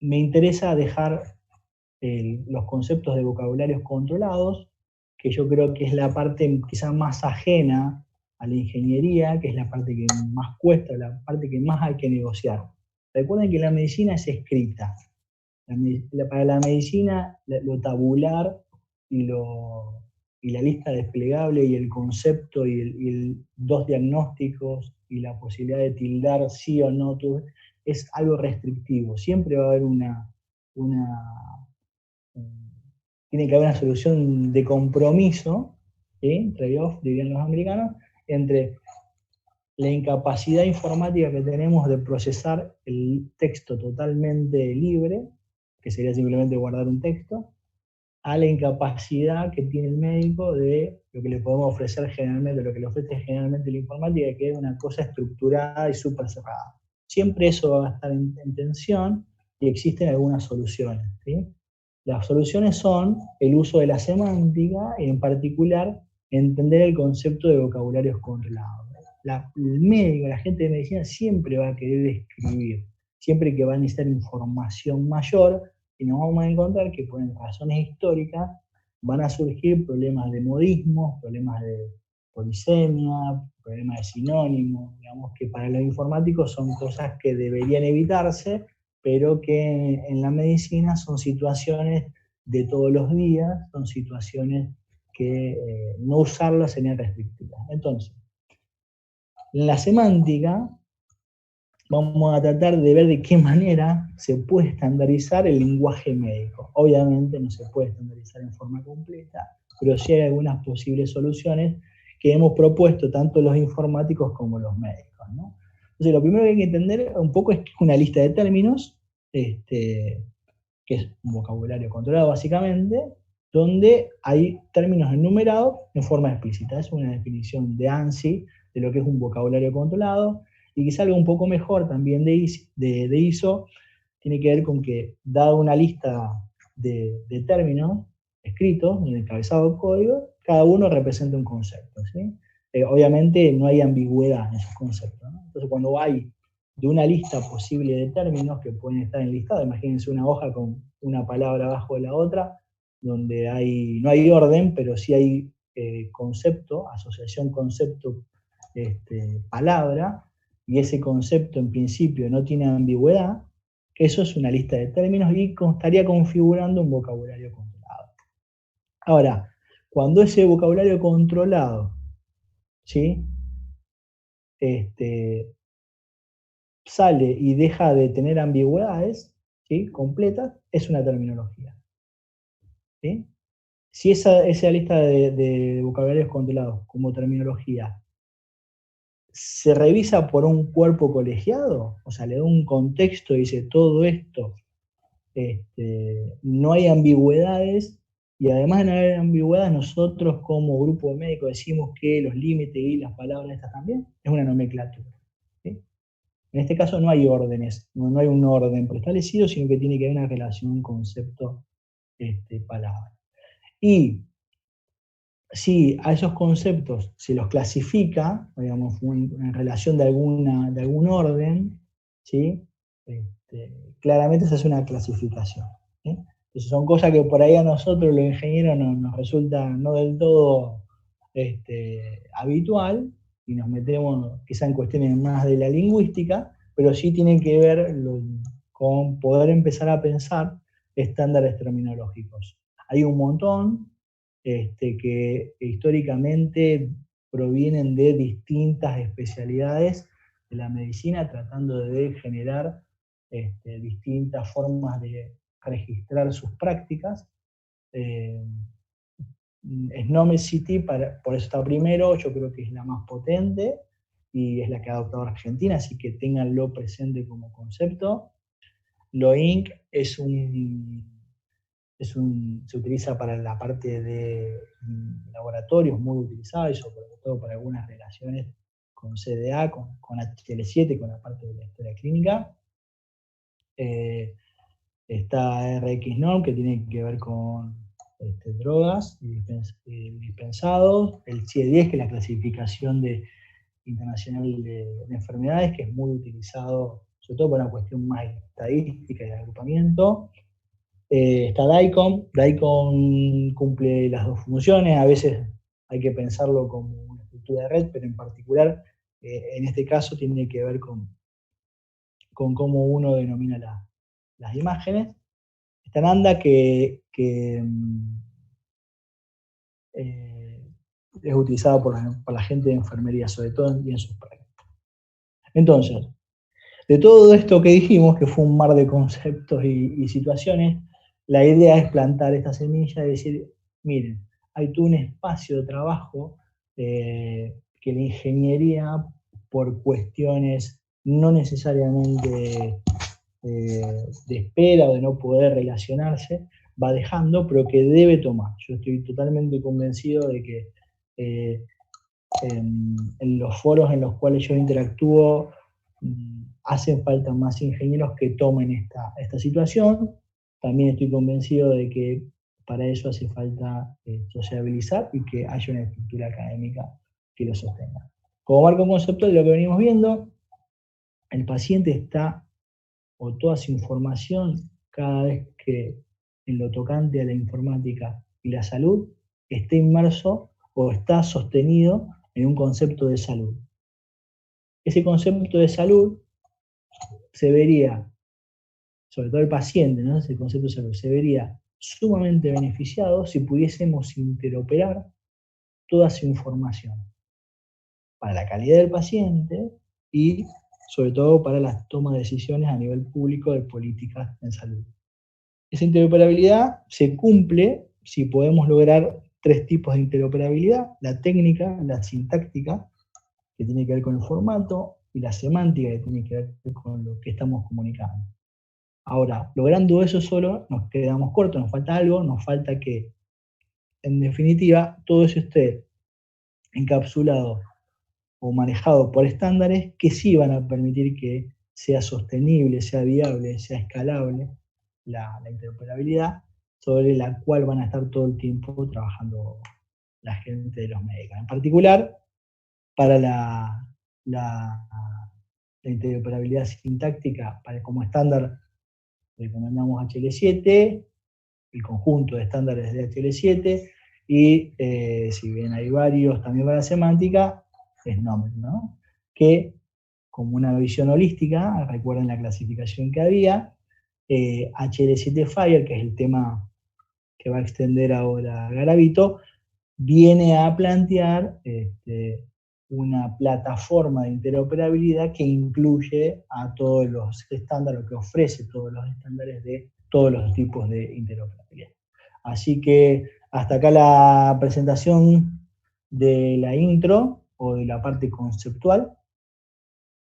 me interesa dejar los conceptos de vocabularios controlados, que yo creo que es la parte quizá más ajena a la ingeniería, que es la parte que más cuesta, la parte que más hay que negociar. Recuerden que la medicina es escrita. Para la medicina, lo tabular y la lista desplegable y el concepto y dos diagnósticos y la posibilidad de tildar sí o no, es algo restrictivo. Siempre va a haber tiene que haber una solución de compromiso, ¿sí? Trade-off, dirían los americanos, entre la incapacidad informática que tenemos de procesar el texto totalmente libre, que sería simplemente guardar un texto, a la incapacidad que tiene el médico de lo que le podemos ofrecer generalmente, lo que le ofrece generalmente la informática, que es una cosa estructurada y súper cerrada. Siempre eso va a estar en tensión y existen algunas soluciones, ¿sí? Las soluciones son el uso de la semántica y en particular entender el concepto de vocabularios controlados. El médico, la gente de medicina siempre va a querer escribir, siempre que va a necesitar información mayor, y nos vamos a encontrar que por razones históricas van a surgir problemas de modismos, problemas de polisemia, problemas de sinónimos, digamos que para los informáticos son cosas que deberían evitarse, pero que en la medicina son situaciones de todos los días, son situaciones que no usarlas serían restrictivas. Entonces, en la semántica vamos a tratar de ver de qué manera se puede estandarizar el lenguaje médico. Obviamente no se puede estandarizar en forma completa, pero sí hay algunas posibles soluciones que hemos propuesto tanto los informáticos como los médicos, ¿no? Entonces, lo primero que hay que entender un poco es que es una lista de términos, que es un vocabulario controlado básicamente, donde hay términos enumerados en forma explícita. Es una definición de ANSI de lo que es un vocabulario controlado, y quizá algo un poco mejor también de ISO tiene que ver con que, dada una lista de términos escritos en el encabezado del código, cada uno representa un concepto, ¿sí? Obviamente no hay ambigüedad en esos conceptos, ¿no? Entonces, cuando hay de una lista posible de términos que pueden estar enlistados, imagínense una hoja con una palabra abajo de la otra, donde no hay orden, pero sí hay concepto, asociación concepto, palabra, y ese concepto en principio no tiene ambigüedad, que eso es una lista de términos y estaría configurando un vocabulario controlado. Ahora, cuando ese vocabulario controlado, ¿sí? Sale y deja de tener ambigüedades, ¿sí? Completas, es una terminología, ¿sí? Si esa lista de vocabularios controlados como terminología se revisa por un cuerpo colegiado, o sea, le da un contexto y dice todo esto, no hay ambigüedades, y además de no haber ambigüedades, nosotros como grupo médico decimos que los límites y las palabras estas también, es una nomenclatura, ¿sí? En este caso no hay órdenes, no hay un orden preestablecido, sino que tiene que haber una relación concepto-palabra. Y si a esos conceptos se los clasifica, digamos, en relación de algún orden, ¿sí? Claramente se hace una clasificación, ¿sí? Entonces son cosas que por ahí a nosotros los ingenieros nos resulta no del todo habitual, y nos metemos quizá en cuestiones más de la lingüística, pero sí tienen que ver con poder empezar a pensar estándares terminológicos. Hay un montón, que históricamente provienen de distintas especialidades de la medicina, tratando de generar distintas formas de registrar sus prácticas. Snome City, por eso está primero, yo creo que es la más potente y es la que ha adoptado Argentina, así que ténganlo presente como concepto. LOINC se utiliza para la parte de laboratorios, muy utilizado, y sobre todo para algunas relaciones con CDA, con HL7, con la parte de la historia clínica. Está RxNorm, que tiene que ver con drogas y dispensados. El CIE-10, que es la clasificación internacional de enfermedades, que es muy utilizado, sobre todo por una cuestión más estadística y de agrupamiento. Está DICOM. DICOM cumple las dos funciones, a veces hay que pensarlo como una estructura de red, pero en particular, en este caso, tiene que ver con cómo uno denomina las imágenes. Está NANDA, que es utilizado por la gente de enfermería, sobre todo y en sus prácticas. Entonces, de todo esto que dijimos, que fue un mar de conceptos y situaciones, la idea es plantar esta semilla y decir, miren, hay todo un espacio de trabajo que la ingeniería, por cuestiones no necesariamente de espera o de no poder relacionarse, va dejando, pero que debe tomar. Yo estoy totalmente convencido de que en los foros en los cuales yo interactúo, hacen falta más ingenieros que tomen esta situación. También estoy convencido de que para eso hace falta sociabilizar y que haya una estructura académica que lo sostenga. Como marco conceptual de lo que venimos viendo, el paciente está, o toda su información, cada vez que en lo tocante a la informática y la salud esté inmerso o está sostenido en un concepto de salud. Ese concepto de salud se vería, sobre todo el paciente, ¿no? Ese concepto de salud se vería sumamente beneficiado si pudiésemos interoperar toda esa información para la calidad del paciente y sobre todo para la toma de decisiones a nivel público de políticas en salud. Esa interoperabilidad se cumple si podemos lograr 3 tipos de interoperabilidad: la técnica, la sintáctica, que tiene que ver con el formato, y la semántica, que tiene que ver con lo que estamos comunicando. Ahora, logrando eso solo nos quedamos cortos, nos falta algo, nos falta que, en definitiva, todo eso esté encapsulado o manejado por estándares que sí van a permitir que sea sostenible, sea viable, sea escalable la interoperabilidad, sobre la cual van a estar todo el tiempo trabajando la gente de los médicos. En particular, para la interoperabilidad sintáctica, como estándar recomendamos HL7, el conjunto de estándares de HL7, y si bien hay varios también para la semántica, SNOMED, ¿no? Que como una visión holística, recuerden la clasificación que había, HL7 FIRE, que es el tema que va a extender ahora Garavito, viene a plantear una plataforma de interoperabilidad que incluye a todos los estándares, que ofrece todos los estándares de todos los tipos de interoperabilidad. Así que hasta acá la presentación de la intro o de la parte conceptual.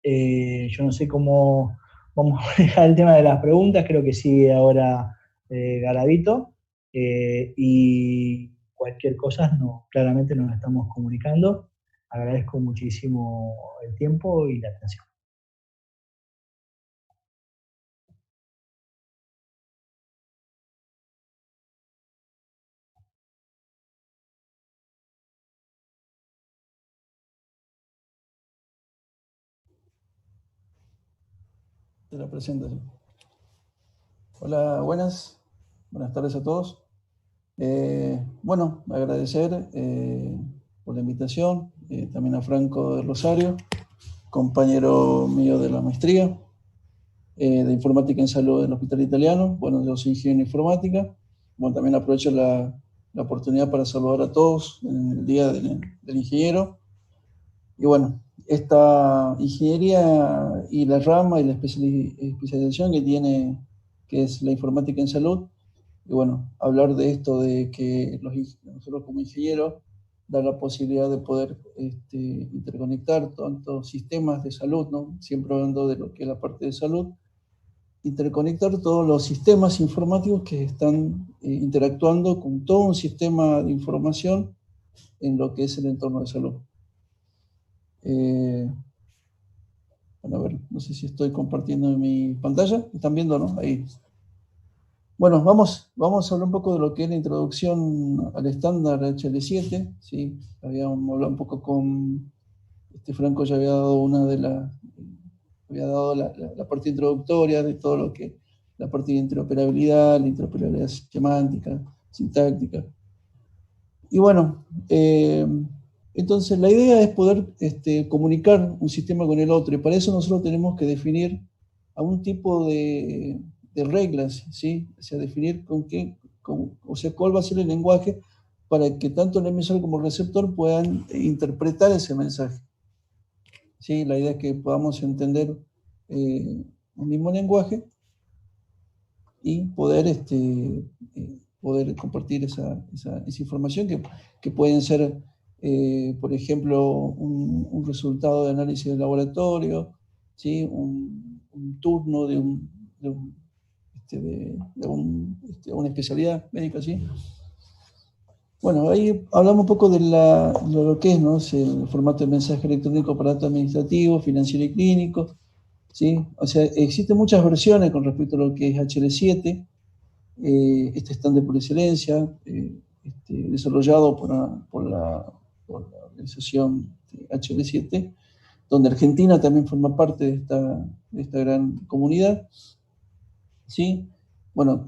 Yo no sé cómo vamos a manejar el tema de las preguntas, creo que sigue ahora Garavito, y cualquier cosa claramente nos estamos comunicando. Agradezco muchísimo el tiempo y la atención. De la presentación. Hola, buenas tardes a todos. Bueno, agradecer por la invitación, también a Franco de Rosario, compañero mío de la maestría de Informática en Salud del Hospital Italiano. Bueno, yo soy ingeniero en informática. Bueno, también aprovecho la oportunidad para saludar a todos en el Día del Ingeniero. Y bueno, esta ingeniería y la rama y la especialización que tiene, que es la informática en salud, y bueno, hablar de esto, de que nosotros como ingenieros, da la posibilidad de poder interconectar tantos sistemas de salud, ¿no? Siempre hablando de lo que es la parte de salud, interconectar todos los sistemas informáticos que están interactuando con todo un sistema de información en lo que es el entorno de salud. Bueno, a ver, no sé si estoy compartiendo mi pantalla. ¿Están viendo, no? Ahí. Bueno, vamos a hablar un poco de lo que es la introducción al estándar HL7. ¿Sí? Habíamos hablado un poco con Franco, ya había dado había dado la parte introductoria de todo lo que la parte de interoperabilidad, la interoperabilidad semántica, sintáctica. Y bueno, entonces la idea es poder comunicar un sistema con el otro, y para eso nosotros tenemos que definir algún tipo de reglas, ¿sí? O sea, definir cuál va a ser el lenguaje para que tanto el emisor como el receptor puedan interpretar ese mensaje. ¿Sí? La idea es que podamos entender un mismo lenguaje y poder, poder compartir esa información que pueden ser, por ejemplo, un resultado de análisis de laboratorio, ¿sí? un turno de una especialidad médica, ¿sí? Bueno, ahí hablamos un poco de lo que es, ¿no? El formato de mensaje electrónico para datos administrativos, financieros y clínicos, ¿sí? O sea, existen muchas versiones con respecto a lo que es HL7, este estándar por excelencia, desarrollado por la organización HL7, donde Argentina también forma parte de esta gran comunidad, ¿sí? Bueno,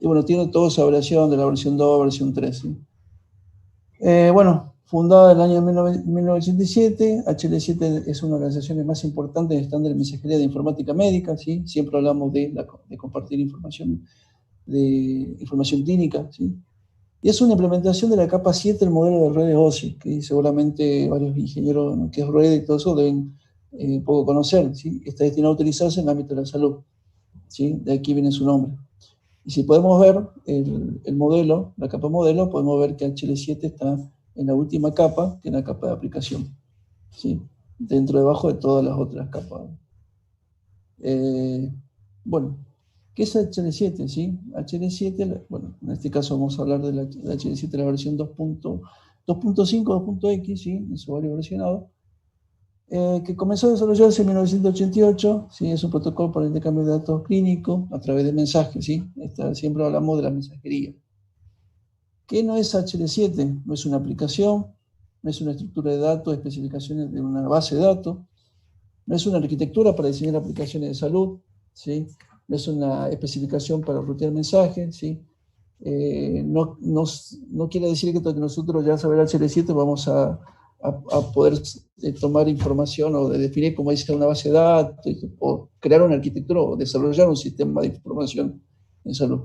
Y bueno, tiene toda esa variación de la versión 2 a versión 3. ¿Sí? Bueno, fundada en el año 1987, HL7 es una de las organizaciones más importantes de estándar de mensajería de informática médica. ¿Sí? Siempre hablamos de compartir información clínica. ¿Sí? Y es una implementación de la capa 7 del modelo de redes OSI, que seguramente varios ingenieros que es red y todo eso deben poco conocer. ¿Sí? Está destinado a utilizarse en el ámbito de la salud. ¿Sí? De aquí viene su nombre. Y si podemos ver el modelo, la capa modelo, podemos ver que HL7 está en la última capa, que es la capa de aplicación. ¿Sí? Debajo de todas las otras capas. Bueno, ¿qué es HL7? ¿Sí? HL7, bueno, en este caso vamos a hablar de la HL7, la versión 2.5, 2.x, ¿sí? En su varios versionado, que comenzó a desarrollarse en 1988, ¿sí? Es un protocolo para el intercambio de datos clínicos a través de mensajes, ¿sí? Siempre hablamos de la mensajería. ¿Qué no es HL7? No es una aplicación, no es una estructura de datos, especificaciones de una base de datos, no es una arquitectura para diseñar aplicaciones de salud, ¿sí? No es una especificación para rutear mensajes, ¿sí? No quiere decir que nosotros ya saber HL7 vamos a poder tomar información o de definir cómo dice una base de datos o crear una arquitectura o desarrollar un sistema de información en salud.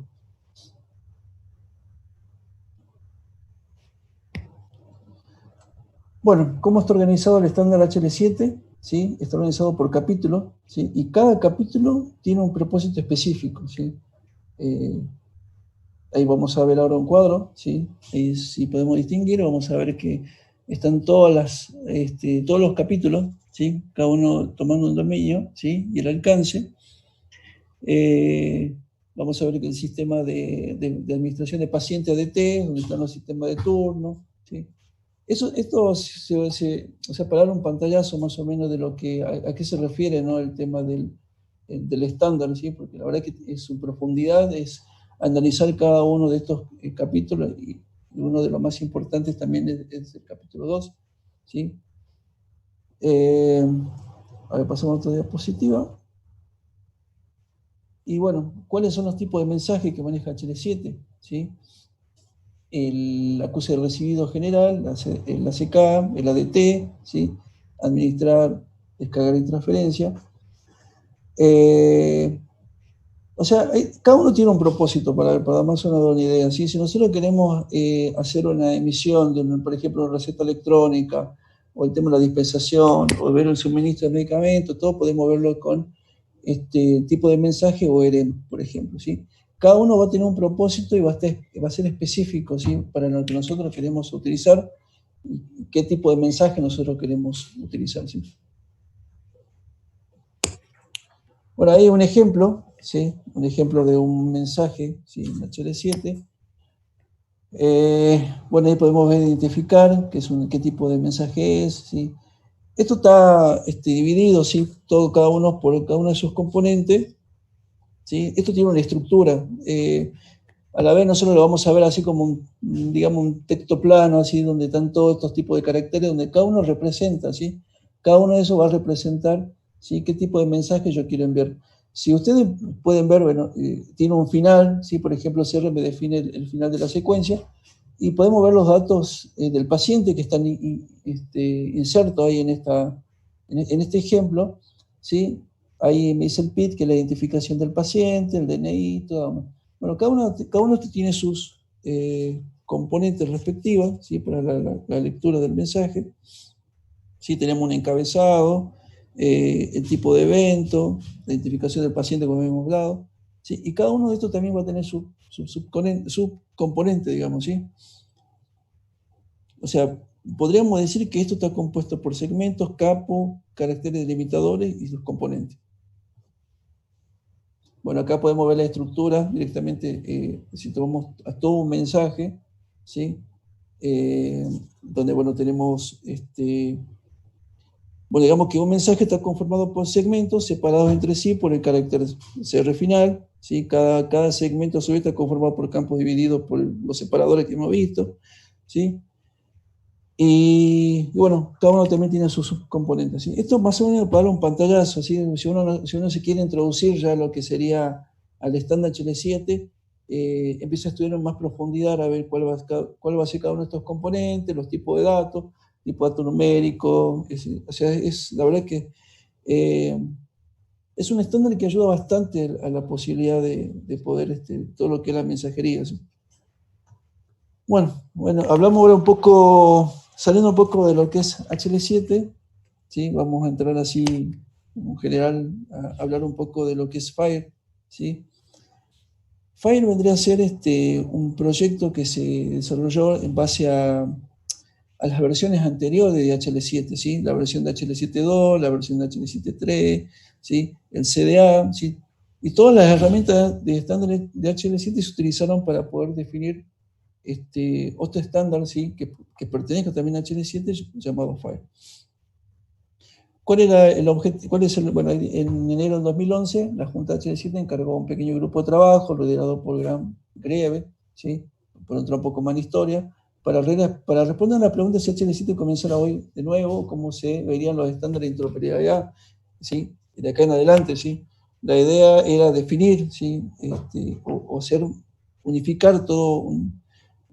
Bueno, ¿cómo está organizado el estándar HL7? ¿Sí? Está organizado por capítulo, ¿sí? Y cada capítulo tiene un propósito específico, ¿sí? Ahí vamos a ver ahora un cuadro, ¿sí? Y si podemos distinguir, vamos a ver que están todos los capítulos, ¿sí? Cada uno tomando un dominio, ¿sí? Y el alcance. Vamos a ver que el sistema de administración de pacientes ADT, donde están los sistemas de turno, ¿sí? Esto o sea, para dar un pantallazo más o menos de lo que, a qué se refiere, ¿no? El tema del estándar, ¿sí? Porque la verdad que su profundidad es analizar cada uno de estos capítulos y uno de los más importantes también es el capítulo 2, ¿sí? A ver, pasamos a otra diapositiva. Y bueno, ¿cuáles son los tipos de mensajes que maneja HL7? ¿Sí? El acuse de recibido general, el ACK, el ADT, ¿sí? Administrar, descargar y transferencia. O sea, cada uno tiene un propósito para más o menos dar una idea. ¿Sí? Si nosotros queremos hacer una emisión de, por ejemplo, una receta electrónica, o el tema de la dispensación, o ver el suministro de medicamentos, todo podemos verlo con este tipo de mensaje o EREM, por ejemplo. ¿Sí? Cada uno va a tener un propósito y va a ser específico, ¿sí? Para lo que nosotros queremos utilizar y qué tipo de mensaje nosotros queremos utilizar. ¿Sí? Bueno, ahí un ejemplo, ¿sí? Un ejemplo de un mensaje, ¿sí? En HL7. Bueno, ahí podemos identificar qué tipo de mensaje es, ¿sí? Esto está dividido, ¿sí? Cada uno por cada uno de sus componentes, ¿sí? Esto tiene una estructura. A la vez nosotros lo vamos a ver así como, digamos, un texto plano, así, donde están todos estos tipos de caracteres, donde cada uno representa, ¿sí? Cada uno de esos va a representar, ¿sí? Qué tipo de mensaje yo quiero enviar. Si ustedes pueden ver, bueno, tiene un final, ¿sí? Por ejemplo, CR me define el final de la secuencia, y podemos ver los datos del paciente que están insertos ahí en este ejemplo, ¿sí? Ahí me dice el PIT, que es la identificación del paciente, el DNI, todo. Bueno, cada uno tiene sus componentes respectivas, ¿sí? Para la lectura del mensaje. ¿Sí? Tenemos un encabezado, el tipo de evento, la identificación del paciente, como hemos hablado. ¿Sí? Y cada uno de estos también va a tener su subcomponente, digamos, ¿sí? O sea, podríamos decir que esto está compuesto por segmentos, capos, caracteres delimitadores y sus componentes. Bueno, acá podemos ver la estructura directamente, si tomamos a todo un mensaje, ¿sí? Donde, bueno, tenemos, bueno, digamos que un mensaje está conformado por segmentos separados entre sí por el carácter CR final, ¿sí? Cada segmento a su vez está conformado por campos divididos por los separadores que hemos visto, ¿sí? Y bueno, cada uno también tiene sus subcomponentes, ¿sí? Esto más o menos para dar un pantallazo, ¿sí? Si uno se quiere introducir ya lo que sería al estándar HL7, empieza a estudiar en más profundidad a ver cuál va a ser cada uno de estos componentes, los tipos de datos, tipo de dato numérico. O sea, la verdad que es un estándar que ayuda bastante a la posibilidad de poder, todo lo que es la mensajería, ¿sí? Bueno, hablamos ahora un poco, saliendo un poco de lo que es HL7, ¿sí? Vamos a entrar así, en general, a hablar un poco de lo que es FHIR, ¿sí? FHIR vendría a ser un proyecto que se desarrolló en base a las versiones anteriores de HL7, ¿sí? La versión de HL7.2, la versión de HL7.3, ¿sí? El CDA, ¿sí? Y todas las herramientas de estándares de HL7 se utilizaron para poder definir otro estándar, ¿sí? que pertenezca también a HL7, llamado FHIR. ¿Cuál era el objetivo? Bueno, en enero del 2011, la Junta HL7 encargó un pequeño grupo de trabajo, liderado por Graham Greave, ¿sí? Por entrar un poco más en historia, para responder a la pregunta si HL7 comenzara hoy de nuevo, cómo se verían los estándares de interoperabilidad, ¿sí? De acá en adelante, ¿sí? La idea era definir, ¿sí? Unificar todo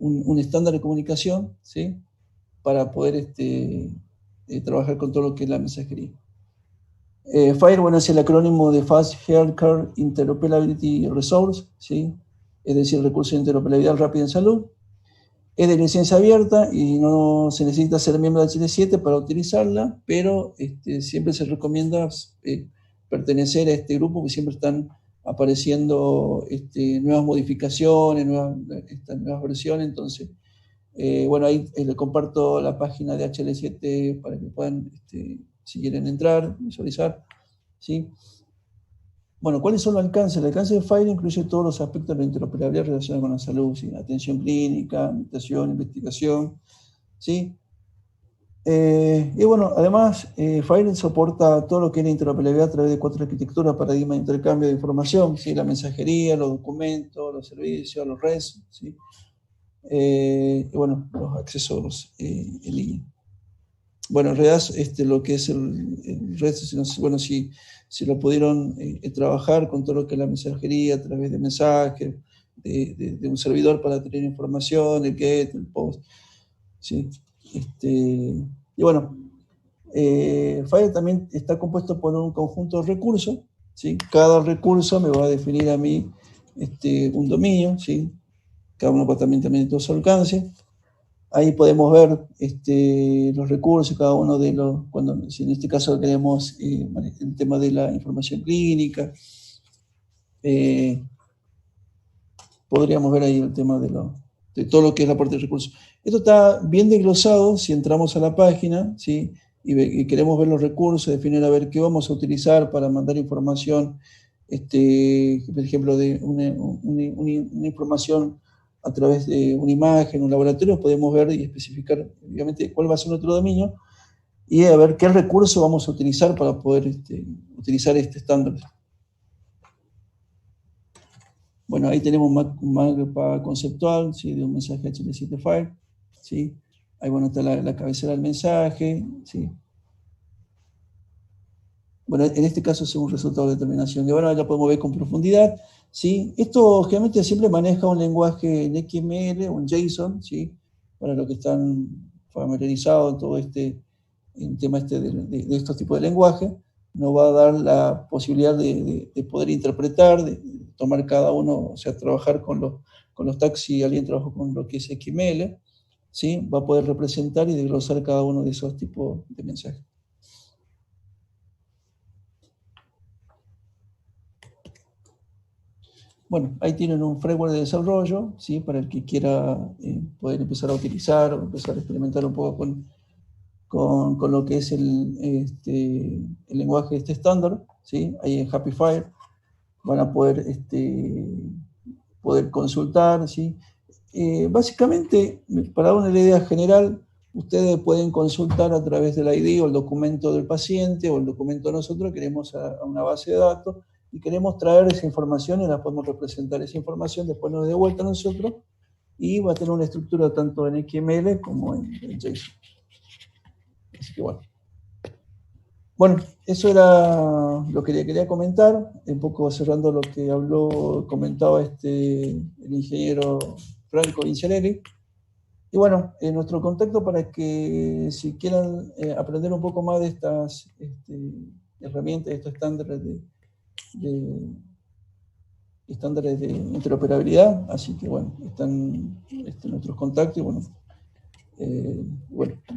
un estándar de comunicación, ¿sí? Para poder trabajar con todo lo que es la mensajería. FHIR, bueno, es el acrónimo de Fast Healthcare Interoperability Resource, ¿sí? Es decir, recurso de interoperabilidad rápida en salud. Es de licencia abierta y no se necesita ser miembro de HL7 para utilizarla, pero siempre se recomienda pertenecer a este grupo, que siempre están apareciendo nuevas modificaciones, nuevas versiones. Entonces, bueno, ahí le comparto la página de HL7 para que puedan, si quieren entrar, visualizar, ¿sí? Bueno, ¿cuáles son los alcances? El alcance de FHIR incluye todos los aspectos de la interoperabilidad relacionados con la salud, ¿sí? Atención clínica, administración, investigación, ¿sí? Y bueno, además, FHIR soporta todo lo que es la interoperabilidad a través de 4 arquitecturas, paradigmas de intercambio de información, ¿sí? La mensajería, los documentos, los servicios, los REST, ¿sí? Y bueno, los accesos en línea. Bueno, en realidad lo que es el REST, bueno, si lo pudieron trabajar con todo lo que es la mensajería a través de mensajes, de un servidor para tener información, el GET, el POST, ¿sí? Y bueno, FHIR también está compuesto por un conjunto de recursos, ¿sí? Cada recurso me va a definir a mí un dominio, ¿sí? Cada uno también tiene todo su alcance. Ahí podemos ver los recursos, cada uno de los, si en este caso queremos el tema de la información clínica, podríamos ver ahí el tema de todo lo que es la parte de recursos. Esto está bien desglosado si entramos a la página, ¿sí? Y queremos ver los recursos, definir a ver qué vamos a utilizar para mandar información, por ejemplo, de una información a través de una imagen, un laboratorio, podemos ver y especificar, obviamente, cuál va a ser nuestro dominio y a ver qué recurso vamos a utilizar para poder utilizar este estándar. Bueno, ahí tenemos un mapa conceptual, ¿sí? De un mensaje HL7 FHIR, ¿sí? Ahí, bueno, está la cabecera del mensaje, ¿sí? Bueno, en este caso es un resultado de determinación. Y ahora ya podemos ver con profundidad, ¿sí? Esto generalmente siempre maneja un lenguaje en XML, un JSON, ¿sí? Para los que están familiarizados en todo el tema de estos tipos de lenguaje, nos va a dar la posibilidad de poder interpretar, de tomar cada uno, o sea, trabajar con los tags, si alguien trabaja con lo que es XML, ¿sí? Va a poder representar y desglosar cada uno de esos tipos de mensajes. Bueno, ahí tienen un framework de desarrollo, ¿sí? Para el que quiera poder empezar a utilizar o empezar a experimentar un poco con lo que es el lenguaje estándar, ¿sí? Ahí en Happy FHIR van a poder consultar, ¿sí? Básicamente, para dar una idea general, ustedes pueden consultar a través del ID o el documento del paciente o el documento de nosotros, queremos a una base de datos y queremos traer esa información y la podemos representar. Esa información después nos de vuelta a nosotros y va a tener una estructura tanto en XML como en JSON. Así que bueno. Bueno, eso era lo que le quería comentar, un poco cerrando lo que comentaba el ingeniero Franco Vinciarelli. Y bueno, nuestro contacto para que si quieran aprender un poco más de estas herramientas, estos estándares de interoperabilidad, así que bueno, están nuestros contactos y bueno,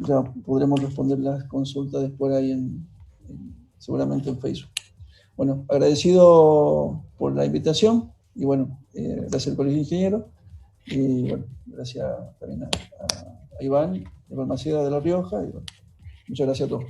ya podremos responder las consultas después ahí seguramente en Facebook. Bueno, agradecido por la invitación y bueno, gracias al Colegio de Ingenieros y bueno, gracias también a Iván Maceda de La Rioja y bueno, muchas gracias a todos.